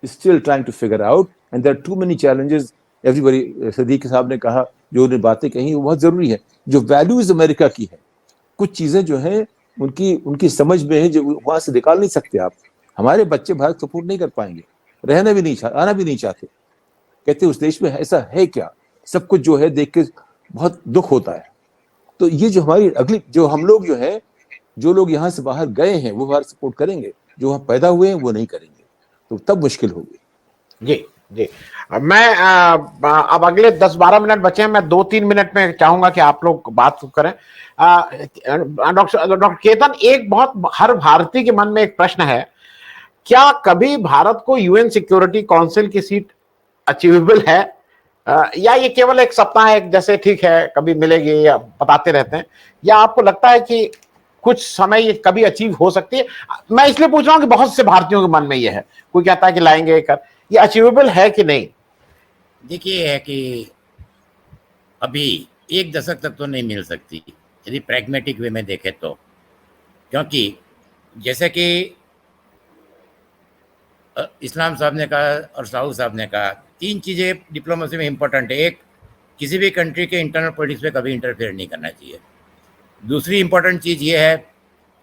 still trying to figure out, and there are too many challenges. Everybody, Sadiq साहब ने कहा, जो उन्हें बातें कही वो बहुत जरूरी है। जो वैल्यूज अमेरिका की है, कुछ चीजें जो है उनकी समझ में है, जो वहां से निकाल नहीं सकते आप। हमारे बच्चे भारत सपोर्ट नहीं कर पाएंगे, रहना भी नहीं चाहते, आना भी नहीं चाहते। कहते उस देश में ऐसा है क्या? सब कुछ जो है देख के बहुत दुख होता है। तो ये जो हमारी अगली, जो हम लोग जो है, जो लोग यहाँ से बाहर गए हैं वो भारत सपोर्ट करेंगे, जो वहाँ पैदा हुए हैं वो नहीं करेंगे, तो तब मुश्किल होगी। जी जी। मैं अब अगले 10-12 मिनट बचे हैं, मैं 2-3 मिनट में चाहूंगा कि आप लोग बात करें। डॉक्टर केतन, एक बहुत हर भारतीय के मन में एक प्रश्न है, क्या कभी भारत को यूएन सिक्योरिटी काउंसिल की सीट अचीवेबल है, या ये केवल एक सपना है, जैसे ठीक है कभी मिलेगी या बताते रहते हैं, या आपको लगता है कि कुछ समय ये कभी अचीव हो सकती है? मैं इसलिए पूछ रहा हूं कि बहुत से भारतीयों के मन में ये है, कोई कहता है कि लाएंगे कर, ये अचीवेबल है कि नहीं? देखिए है कि अभी 1 दशक तक तो नहीं मिल सकती यदि प्रैग्मेटिक वे में देखें तो, क्योंकि जैसे कि इस्लाम साहब ने कहा और साहू साहब ने कहा, 3 चीज़ें डिप्लोमेसी में इम्पोर्टेंट है। एक, किसी भी कंट्री के इंटरनल पॉलिटिक्स में कभी इंटरफेयर नहीं करना चाहिए। दूसरी इम्पोर्टेंट चीज़ ये है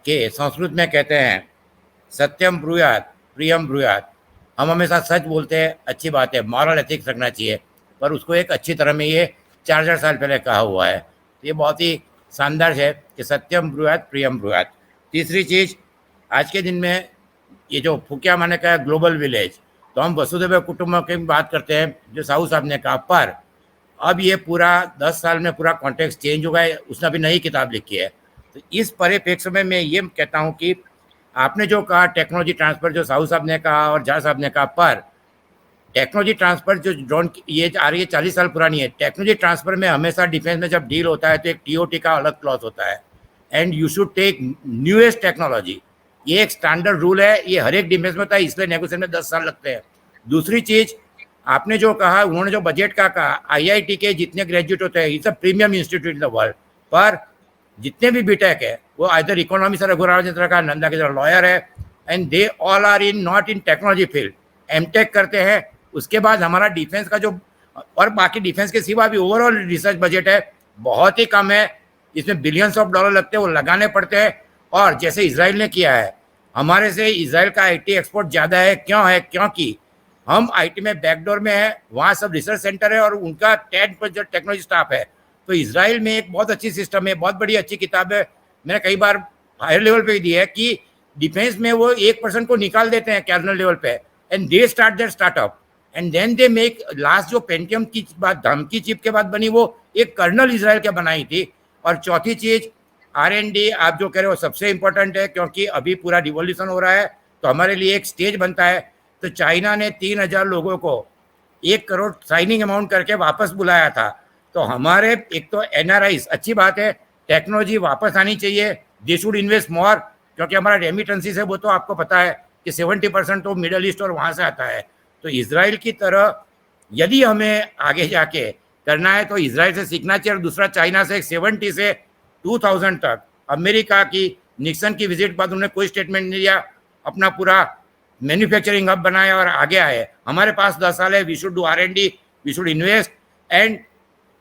कि संस्कृत में कहते हैं सत्यम ब्रूयात प्रियम ब्रूयात, हम हमेशा सच बोलते हैं, अच्छी बात है, मॉरल एथिक्स रखना चाहिए, पर उसको एक अच्छी तरह में ये 4000 साल पहले कहा हुआ है, तो ये बहुत ही शानदार है कि सत्यम ब्रूयात प्रियम ब्रूयात। तीसरी चीज़, आज के दिन में ये जो फुकिया माने का ग्लोबल विलेज, तो हम वसुधैव कुटुंबकम की बात करते हैं जो साहू साहब ने कहा, पर अब ये पूरा 10 साल में पूरा कॉन्टेक्स्ट चेंज हो गया है, उसने अभी नई किताब लिखी है। तो इस परिप्रेक्ष्य में मैं ये कहता हूँ कि आपने जो कहा टेक्नोलॉजी ट्रांसफर, जो साहू साहब ने कहा और झा साहब ने कहा, पर टेक्नोलॉजी ट्रांसफर जो ड्रोन ये आ रही है 40 साल पुरानी है। टेक्नोलॉजी ट्रांसफर में हमेशा डिफेंस में जब डील होता है तो एक टीओटी का अलग क्लॉज होता है, and you should take newest technology, ये एक स्टैंडर्ड रूल है, ये हर एक डिफेंस में होता है, इसलिए नेगोशिएशन में 10 साल लगते हैं। दूसरी चीज, आपने जो कहा, उन्होंने जो बजट का कहा, आईआईटी के जितने ग्रेजुएट होते हैं, it's a premium institute in the world, पर जितने भी बीटेक है वो इधर इकोनॉमी से रघुराव जितना का, नंदा के जो लॉयर है, and they all are in not in technology field, MTech करते हैं। उसके बाद हमारा डिफेंस का जो, और बाकी डिफेंस के सिवा भी ओवरऑल रिसर्च बजट है बहुत ही कम है, इसमें बिलियंस ऑफ डॉलर लगते हैं, वो लगाने पड़ते हैं। और जैसे इजराइल ने किया है, हमारे से इजराइल का आईटी एक्सपोर्ट ज़्यादा है, क्यों है? क्योंकि हम आईटी में बैकडोर में है, वहाँ सब रिसर्च सेंटर है और उनका 10% टेक्नोलॉजी स्टाफ है। तो इजराइल में एक बहुत अच्छी सिस्टम है, बहुत बड़ी अच्छी किताब है, मैंने कई बार हायर लेवल पे भी दी है, कि डिफेंस में वो 1% को निकाल देते हैं कर्नल लेवल पे, and they start their startup, and then they make, last जो पेंटियम की बात धमकी चिप के बाद बनी, वो एक कर्नल इजराइल के बनाई थी। और चौथी चीज R&D, आप जो कह रहे हो सबसे इंपॉर्टेंट है, क्योंकि अभी पूरा रिवॉल्यूशन हो रहा है, तो हमारे लिए एक स्टेज बनता है। तो चाइना ने 3000 लोगों को 1 करोड़ साइनिंग अमाउंट करके वापस बुलाया था। तो हमारे एक तो NRIs, अच्छी बात है, टेक्नोलॉजी वापस आनी चाहिए, दे शुड इन्वेस्ट मोर, क्योंकि हमारा रेमिटेंसीज है वो तो आपको पता है कि 70% तो मिडल ईस्ट और वहाँ से आता है। तो इजराइल की तरह यदि हमें आगे जाके करना है तो इजराइल से सीखना चाहिए। और दूसरा, चाइना से 70 से 2000 तक, अमेरिका की निक्सन की विजिट बाद उन्होंने कोई स्टेटमेंट नहीं दिया, अपना पूरा मैन्युफैक्चरिंग हब बनाया और आगे आए। हमारे पास 10 साल है, we should do R&D, we should invest, and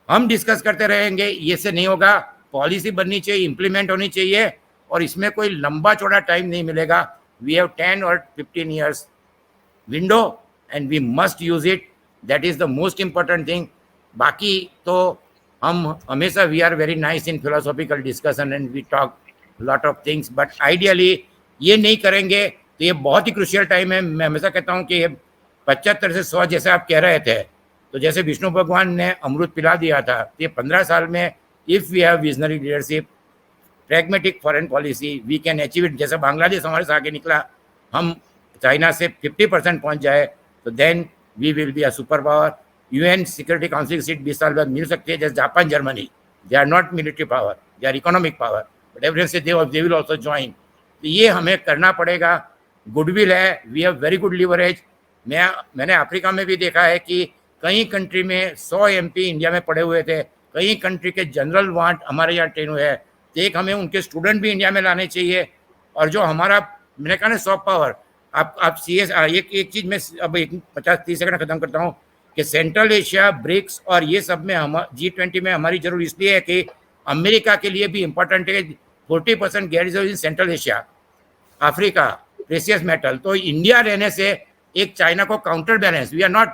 हम डिस्कस करते रहेंगे, ये से नहीं होगा, पॉलिसी बननी चाहिए, इम्प्लीमेंट होनी चाहिए, और इसमें कोई लंबा चौड़ा टाइम नहीं मिलेगा। वी हैव 10 और 15 years window and we must use it, that is the most important thing. बाकी तो हम हमेशा, we are very nice in philosophical discussion and we talk lot of things, but ideally ये नहीं करेंगे तो ये बहुत ही क्रूशियल टाइम है। मैं हमेशा कहता हूँ कि 75 से 100, जैसे आप कह रहे थे, तो जैसे विष्णु भगवान ने अमृत पिला दिया था, तो ये 15 साल में if we have visionary leadership, pragmatic foreign policy, we can achieve it. जैसे बांग्लादेश हमारे से आगे निकला, हम चाइना से 50% पहुँच जाए, तो then we will be a super power. UN security council की सीट 20 साल बाद मिल सकती है, जैसे Japan, Germany, they are not military power, they are economic power, but everyone से दे विल ऑल्सो ज्वाइन। तो ये हमें करना पड़ेगा। गुडविल है, we have very good leverage. मैंने अफ्रीका में भी देखा है कि कई कंट्री में 100 MP इंडिया में पड़े हुए थे, कई कंट्री के जनरल वहाँ हमारे यहाँ ट्रेन हुए हैं, तो एक हमें उनके स्टूडेंट भी इंडिया में लाने चाहिए। और जो हमारा, मैंने कहा ना, सॉफ्ट पावर, आप CS, एक चीज़ मैं अब 50-30 सेकंड खत्म करता हूँ, कि सेंट्रल एशिया, ब्रिक्स और ये सब में हम G20 में हमारी जरूर इसलिए है कि अमेरिका के लिए भी इम्पोर्टेंट है। 40% गैर in central Asia, Africa, precious metal, तो इंडिया रहने से एक चाइना को counter balance, we are not,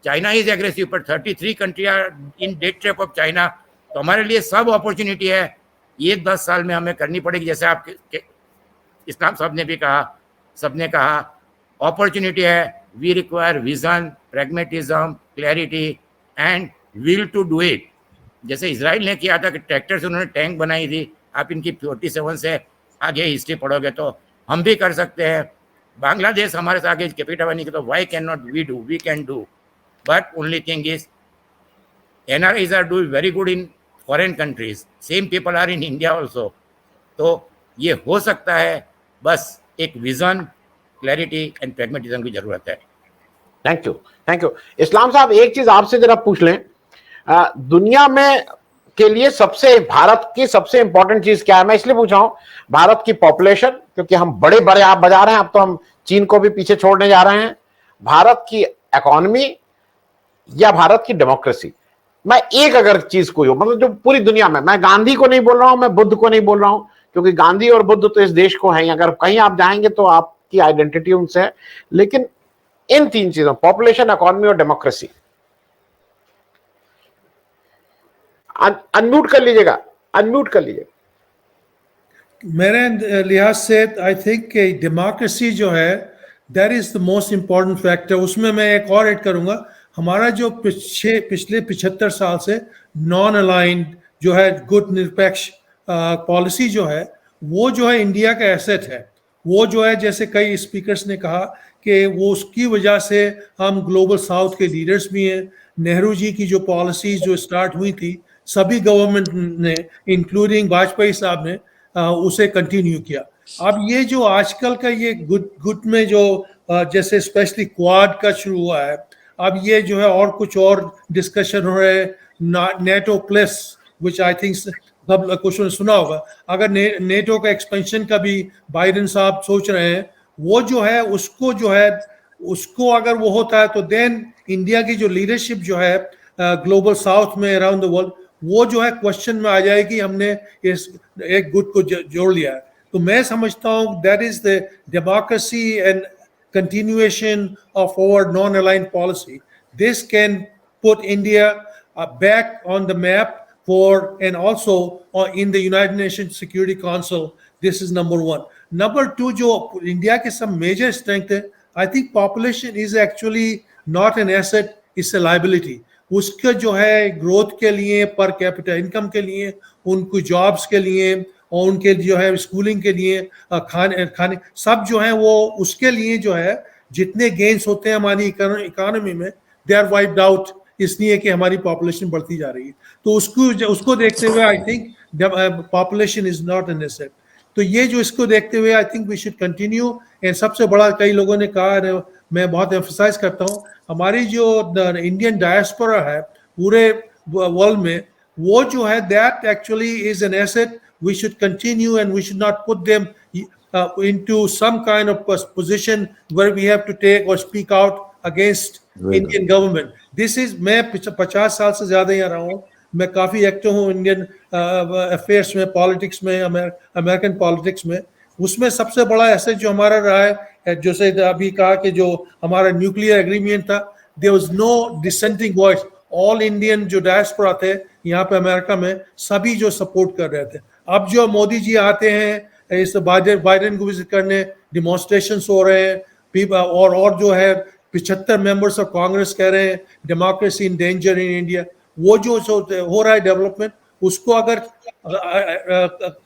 China is aggressive, पर 33 country are in debt trap of China. तो हमारे लिए सब अपॉर्चुनिटी है, ये 10 साल में हमें करनी पड़ेगी। जैसे आप इस्लाम साहब ने भी कहा, सबने कहा अपॉर्चुनिटी है, we require vision, pragmatism, clarity and will to do it. जैसे इसराइल ने किया था कि ट्रैक्टर से उन्होंने टैंक बनाई थी, आप इनकी 47 से आगे हिस्ट्री पढ़ोगे तो हम भी कर सकते हैं। बांग्लादेश हमारे से आगे कैपिटा बनी की, तो why can not we do, we can do. But only thing is NRIs are doing very good in foreign countries, same people are in India also। तो ये हो सकता है, बस एक विजन, क्लैरिटी एंड प्रैग्मेटिज्म की जरूरत है। Thank you, thank you. Islam साहब, एक चीज आपसे जरा पूछ लें, दुनिया में के लिए भारत की सबसे इंपॉर्टेंट चीज क्या है? मैं इसलिए पूछ रहा हूं, भारत की पॉपुलेशन, क्योंकि हम बड़े बड़े आप बजा रहे हैं, अब तो हम चीन को भी पीछे छोड़ने जा रहे हैं, भारत की इकोनॉमी या भारत की डेमोक्रेसी? मैं एक अगर चीज कोई हो, मतलब जो पूरी दुनिया में, मैं गांधी को नहीं बोल रहा हूं, मैं बुद्ध को नहीं बोल रहा हूं, क्योंकि गांधी और बुद्ध तो इस देश को हैं, अगर कहीं आप जाएंगे तो आपकी आइडेंटिटी उनसे है, लेकिन इन तीन चीजों, पॉपुलेशन, इकोनॉमी और डेमोक्रेसी। अनम्यूट कर लीजिएगा, अनम्यूट कर लीजिएगा। मेरे लिहाज से आई थिंक डेमोक्रेसी जो है that is the most important factor. उसमें मैं एक और ऐड करूंगा, हमारा जो पिछले 75 साल से नॉन अलाइंड जो है गुट निरपेक्ष पॉलिसी जो है, वो जो है इंडिया का एसेट है। वो जो है, जैसे कई स्पीकर्स ने कहा कि वो उसकी वजह से हम ग्लोबल साउथ के लीडर्स भी हैं। नेहरू जी की जो पॉलिसीज जो स्टार्ट हुई थी, सभी गवर्नमेंट ने इंक्लूडिंग वाजपेयी साहब ने उसे कंटिन्यू किया। अब ये जो आजकल का ये गुट में जो जैसे स्पेशली क्वाड का शुरू हुआ है, अब ये जो है और कुछ और डिस्कशन हो रहे हैं, NATO plus, which I think सब कुछ सुना होगा। अगर नेटो का एक्सपेंशन का भी बाइडेन साहब सोच रहे हैं, वो जो है उसको अगर वो होता है तो देन इंडिया की जो लीडरशिप जो है ग्लोबल साउथ में अराउंड द वर्ल्ड, वो जो है क्वेश्चन में आ जाएगी, हमने इस एक गुट को जोड़ लिया है। तो मैं समझता हूँ that is the democracy and continuation of our non-aligned policy. This can put India back on the map and also in the United Nations Security Council. This is number one. Number two, जो India के some major strength है, I think population is actually not an asset, it's a liability. उसके जो है ग्रोथ के लिए, पर कैपिटा इनकम के लिए, उनको जॉब्स के लिए और उनके जो है स्कूलिंग के लिए, खाने सब जो है वो उसके लिए जो है जितने गेन्स होते हैं हमारी इकोनॉमी में, दे आर वाइप्ड आउट, इसलिए कि हमारी पॉपुलेशन बढ़ती जा रही है। तो उसको देखते हुए I think population is not an asset. तो ये जो इसको देखते हुए I think we should continue. And सबसे बड़ा, कई लोगों ने कहा, मैं बहुत एम्फसाइज करता हूँ, हमारी जो इंडियन डायस्पोरा है पूरे वर्ल्ड में, वो जो है that actually is an asset. We should continue and we should not put them into some kind of position where we have to take or speak out against Indian government. This is, मैं 50 साल से ज्यादा यहाँ रहा हूँ, मैं काफी एक्टिव हूँ इंडियन अफेयर्स में, पॉलिटिक्स में, अमेरिकन पॉलिटिक्स में। उसमें सबसे बड़ा एसेट जो हमारा रहा है, जैसे अभी कहा कि जो हमारा न्यूक्लियर एग्रीमेंट था, there was no dissenting voice. All Indian जो डायस्पोरा थे यहाँ पे अमेरिका में, सभी जो सपोर्ट कर रहे थे। अब जो मोदी जी आते हैं इस बाइडेन को विजिट करने, डिमॉन्स्ट्रेशंस हो रहे हैं, और जो है 75 मेंबर्स ऑफ कांग्रेस कह रहे हैं democracy in danger in India. वो जो हो रहा है डेवलपमेंट, उसको अगर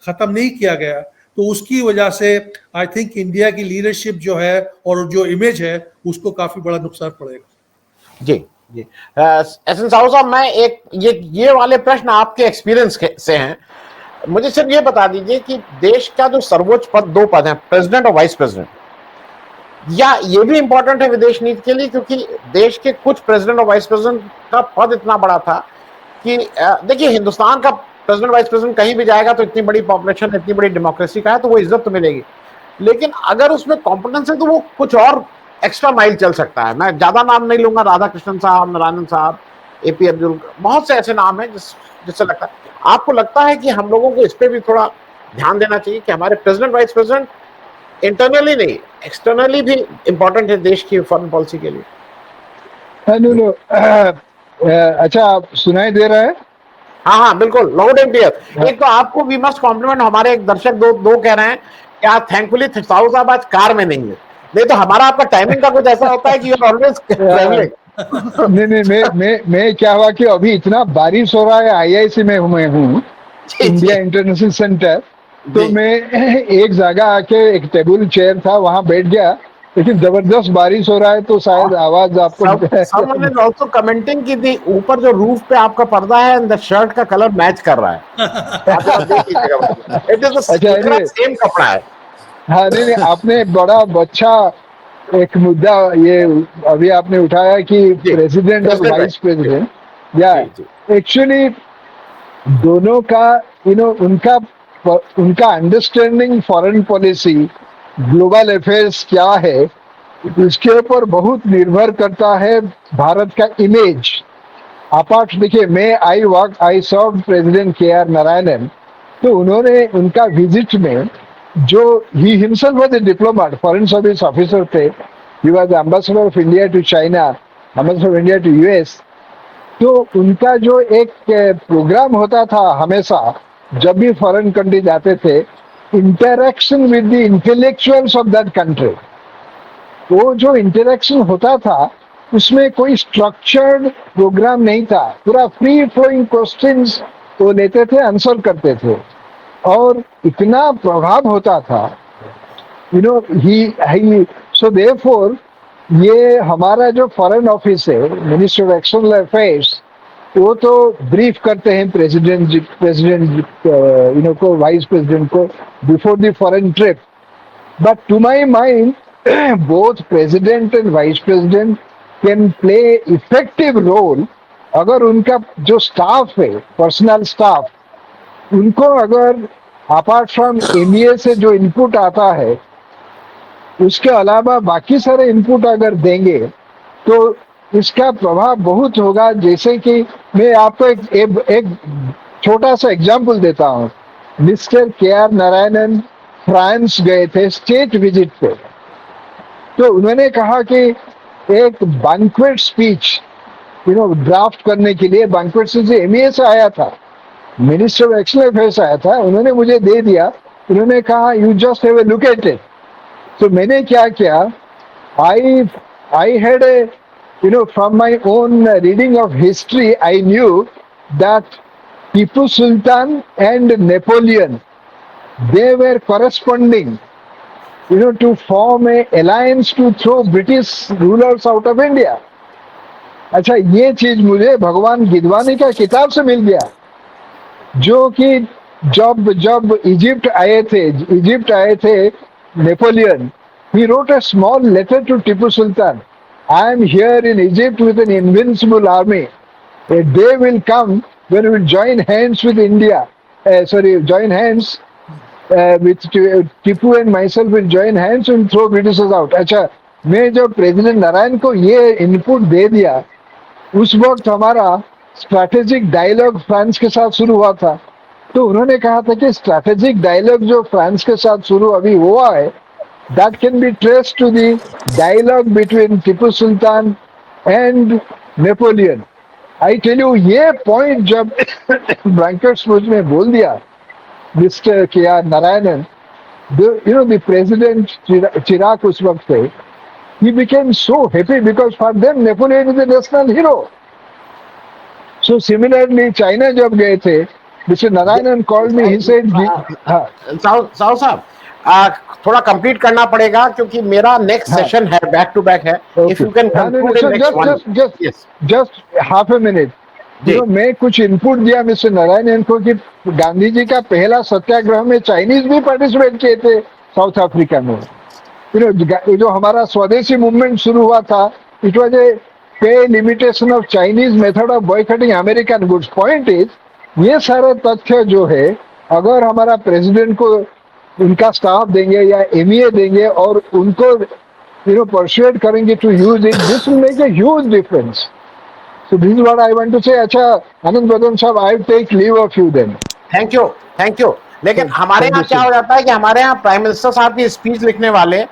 खत्म नहीं किया गया तो उसकी वजह से आई थिंक इंडिया की लीडरशिप जो है और जो इमेज है उसको काफी बड़ा नुकसान पड़ेगा। जी जी, एसएन साहू साहब, मैं एक ये वाले प्रश्न आपके एक्सपीरियंस से हैं, मुझे सिर्फ ये बता दीजिए कि देश का जो सर्वोच्च पद, 2 पद हैं, प्रेसिडेंट और वाइस प्रेसिडेंट, या ये भी इंपॉर्टेंट है विदेश नीति के लिए, क्योंकि देश के कुछ प्रेसिडेंट और वाइस प्रेसिडेंट का पद इतना बड़ा था कि देखिए, हिंदुस्तान का प्रेसिडेंट वाइस प्रेसिडेंट कहीं भी जाएगा तो इतनी बड़ी पॉपुलेशन, इतनी बड़ी डेमोक्रेसी का है, तो वो इज्जत तो मिलेगी, लेकिन अगर उसमें कॉम्पिटेंस है तो वो कुछ और एक्स्ट्रा माइल चल सकता है। मैं ज्यादा नाम नहीं लूंगा, राधा कृष्णन साहब, नारायणन साहब, एपी अब्दुल, बहुत से ऐसे नाम हैं जिससे लगता है, आपको लगता है कि हम लोगों को इस पे भी थोड़ा ध्यान देना चाहिए कि हमारे प्रेसिडेंट वाइस प्रेसिडेंट इंटरनली नहीं, एक्सटर्नली भी इंपॉर्टेंट है देश की फॉरेन पॉलिसी के लिए? नो, अच्छा, आप सुनाई दे रहा है? हाँ हाँ बिल्कुल, लाउड एंड क्लियर। एक तो आपको वी मस्ट कॉम्प्लीमेंट, हमारे एक दर्शक दो कह रहे हैं क्या थैंकफुली साहू साहब आज कार में नहीं है, नहीं तो हमारा आपका टाइमिंग का कुछ ऐसा होता है कि यू आर ऑलवेज ट्रैवलिंग। नहीं नहीं, मैं क्या हुआ कि अभी इतना बारिश हो रहा है, आईआईसी में मैं हूँ, जी, इंडिया जी, इंटरनेशनल सेंटर, तो जी। मैं एक जगह आके एक टेबल चेयर था वहां बैठ गया, लेकिन जबरदस्त बारिश हो रहा है तो शायद आवाज आपको Someone is also commenting कि the ऊपर जो रूफ पे आपका पर्दा है एंड द शर्ट का कलर मैच कर रहा है, आप जरा देख लीजिएगा, इट अच्छा इज सेम कपड़ा है। हाँ नहीं नहीं, आपने बड़ा अच्छा एक मुद्दा ये अभी आपने उठाया कि जी, प्रेसिडेंट और President वाइस है। प्रेसिडेंट, या जी, जी। एक्चुअली दोनों का उनका understanding foreign policy, global affairs क्या है, इसके ऊपर बहुत निर्भर करता है भारत का इमेज। अपार्ट देखिए, मैं I serve president KR Narayanan, तो उन्होंने उनका विजिट में जो he himself was a diplomat, foreign service officer थे, he was ambassador of India to China, ambassador of India to US, तो उनका जो एक प्रोग्राम होता था हमेशा जब भी फॉरेन कंट्री जाते थे, interaction with the intellectuals of that country. वो जो इंटरेक्शन होता था उसमें कोई स्ट्रक्चर्ड प्रोग्राम नहीं था, पूरा फ्री फ्लोइंग क्वेश्चंस वो लेते थे, आंसर करते थे, और इतना प्रभाव होता था, ही सो देयरफॉर ये हमारा जो फॉरेन ऑफिस है, मिनिस्टर ऑफ एक्सटर्नल अफेयर्स, वो तो ब्रीफ करते हैं प्रेसिडेंट को, वाइस प्रेसिडेंट को before the foreign trip. But to my mind, both president and vice president can play effective role अगर उनका जो स्टाफ है, पर्सनल स्टाफ, उनको अगर अपार्ट फ्रॉम MEA से जो इनपुट आता है उसके अलावा बाकी सारे इनपुट अगर देंगे तो इसका प्रभाव बहुत होगा। जैसे कि मैं आपको एक छोटा सा एग्जांपल देता हूँ। मिस्टर KR नारायणन फ्रांस गए थे स्टेट विजिट पे, तो उन्होंने कहा कि एक बैंक्वेट स्पीच ड्राफ्ट करने के लिए, बैंक्वेट से MEA से आया था, मिनिस्टर ऑफ एक्सटर्नल अफेयर्स आया था, उन्होंने मुझे दे दिया, उन्होंने कहा you just have a look at it. तो मैंने क्या किया, I had a from my own reading of history, I knew that Tipu Sultan and Napoleon, they were corresponding to form a alliance to throw British rulers out of India। अच्छा, ये चीज मुझे भगवान गिदवानी का किताब से मिल गया, जो कि जब इजिप्ट आए थे Napoleon, he wrote a small letter to Tipu Sultan, I am here in Egypt with an invincible army, a day will come when we will join hands with India, join hands with Tipu and myself will join hands and throw Britishers out। अच्छा, मैं जब प्रेसिडेंट नारायण को ये इनपुट दे दिया, उस वक्त हमारा स्ट्रैटेजिक डायलॉग फ्रांस के साथ शुरू हुआ था, तो उन्होंने कहा था कि स्ट्रैटेजिक डायलॉग जो फ्रांस के साथ शुरू अभी हुआ है, that can be traced to the dialogue between Tipu Sultan and Napoleon. I tell you, ये पॉइंट जब बैंकेट स्पीच में बोल दिया Mister KR Narayanan, the president Chirac उस वक्त थे, he became so happy because for them Napoleon is a national hero। So similarly, China जब गए थे, Mr. Narayanan called me, he said, हाँ, साहू साहब, थोड़ा कंप्लीट करना पड़ेगा क्योंकि मेरा नेक्स्ट सेशन है, बैक टू बैक है। If you can conclude in next one, just half a minute। मैं कुछ इनपुट दिया मिस्टर नारायणन को कि गांधी जी का पहला सत्याग्रह में चाइनीज भी पार्टिसिपेट किए थे साउथ अफ्रीका में। जो हमारा स्वदेशी मूवमेंट शुरू हुआ था, इट वाज ए पे limitation of Chinese method of boycotting American goods. Point is, ये सारे तथ्य जो है, अगर हमारा प्रेसिडेंट को उनका स्टाफ देंगे या MEA देंगे और उनको परसुएड करेंगे to use it, this will make a huge difference. So this is what I want to say। अच्छा आनंद बदन साहब, I take leave of you then। Thank you. लेकिन हमारे यहाँ क्या हो जाता है कि हमारे यहाँ प्राइम मिनिस्टर साहब की स्पीच लिखने वाले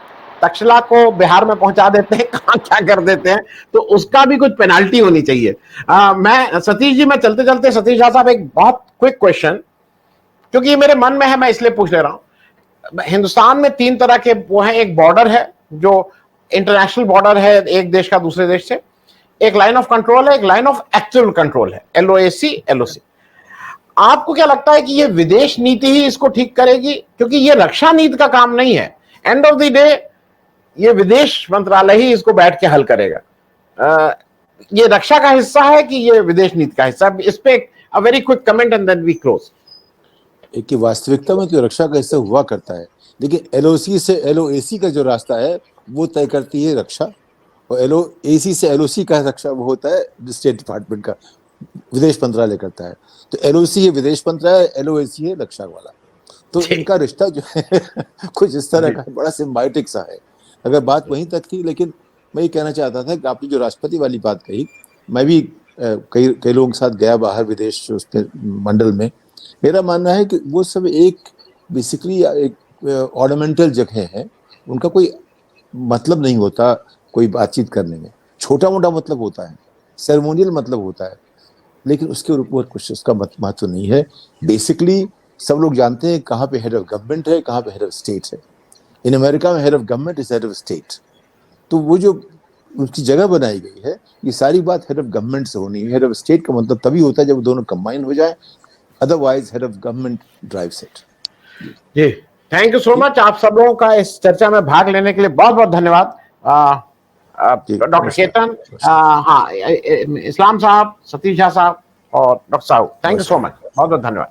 तक्षशिला को बिहार में पहुंचा देते हैं, कहाँ क्या कर देते हैं, तो उसका भी कुछ पेनाल्टी होनी चाहिए। मैं सतीश जी, मैं चलते चलते सतीश साहब एक बहुत क्विक क्वेश्चन, क्योंकि ये मेरे मन में है, मैं इसलिए पूछ ले रहा हूं। हिंदुस्तान में 3 तरह के वो है, एक बॉर्डर है जो इंटरनेशनल बॉर्डर है एक देश का दूसरे देश से, एक लाइन ऑफ कंट्रोल है, एक लाइन ऑफ एक्चुअल कंट्रोल है, LOAC LOC। आपको क्या लगता है कि ये विदेश नीति ही इसको ठीक करेगी? क्योंकि ये रक्षा नीति का काम नहीं है, एंड ऑफ द डे ये विदेश मंत्रालय ही इसको बैठ के हल करेगा। ये रक्षा का हिस्सा है कि ये विदेश नीति का हिस्सा? इस पे a very quick comment and then we close. एक कि वास्तविकता में तो रक्षा का हिस्सा हुआ करता है, लेकिन LOC से LOAC का जो रास्ता है वो तय करती है रक्षा, और LOAC से LOC का रक्षा वो होता है स्टेट डिपार्टमेंट का, विदेश मंत्रालय करता है। तो LOC है विदेश मंत्रालय, LOAC है रक्षा वाला। तो इनका रिश्ता जो है कुछ इस तरह का बड़ा सिम्बायोटिक सा है। अगर बात वहीं तक थी, लेकिन मैं ये कहना चाहता था कि आपने जो राष्ट्रपति वाली बात कही, मैं भी कई लोगों के साथ गया बाहर विदेश उसके मंडल में। मेरा मानना है कि वो सब एक बेसिकली एक ऑर्नामेंटल जगह है, उनका कोई मतलब नहीं होता कोई बातचीत करने में। छोटा मोटा मतलब होता है, सेरेमोनियल मतलब होता है, लेकिन उसके ऊपर कुछ उसका महत्व नहीं है। बेसिकली सब लोग जानते हैं कहाँ पे हेड ऑफ गवर्नमेंट है, कहाँ पे हेड ऑफ स्टेट है। इन अमेरिका में head of government is head of state. तो वो जो उसकी जगह बनाई गई है, ये सारी बात हेड ऑफ गवर्नमेंट से होनी है। हेड ऑफ स्टेट का मतलब तभी होता है जब दोनों कंबाइन हो जाए, otherwise head of government drives it. जी, थैंक यू सो मच। आप सब लोगों का इस चर्चा में भाग लेने के लिए बहुत बहुत धन्यवाद। डॉक्टर केतन, हाँ, इस्लाम साहब, सतीश झा साहब और doctor Sahu, thank you so much, बहुत बहुत धन्यवाद।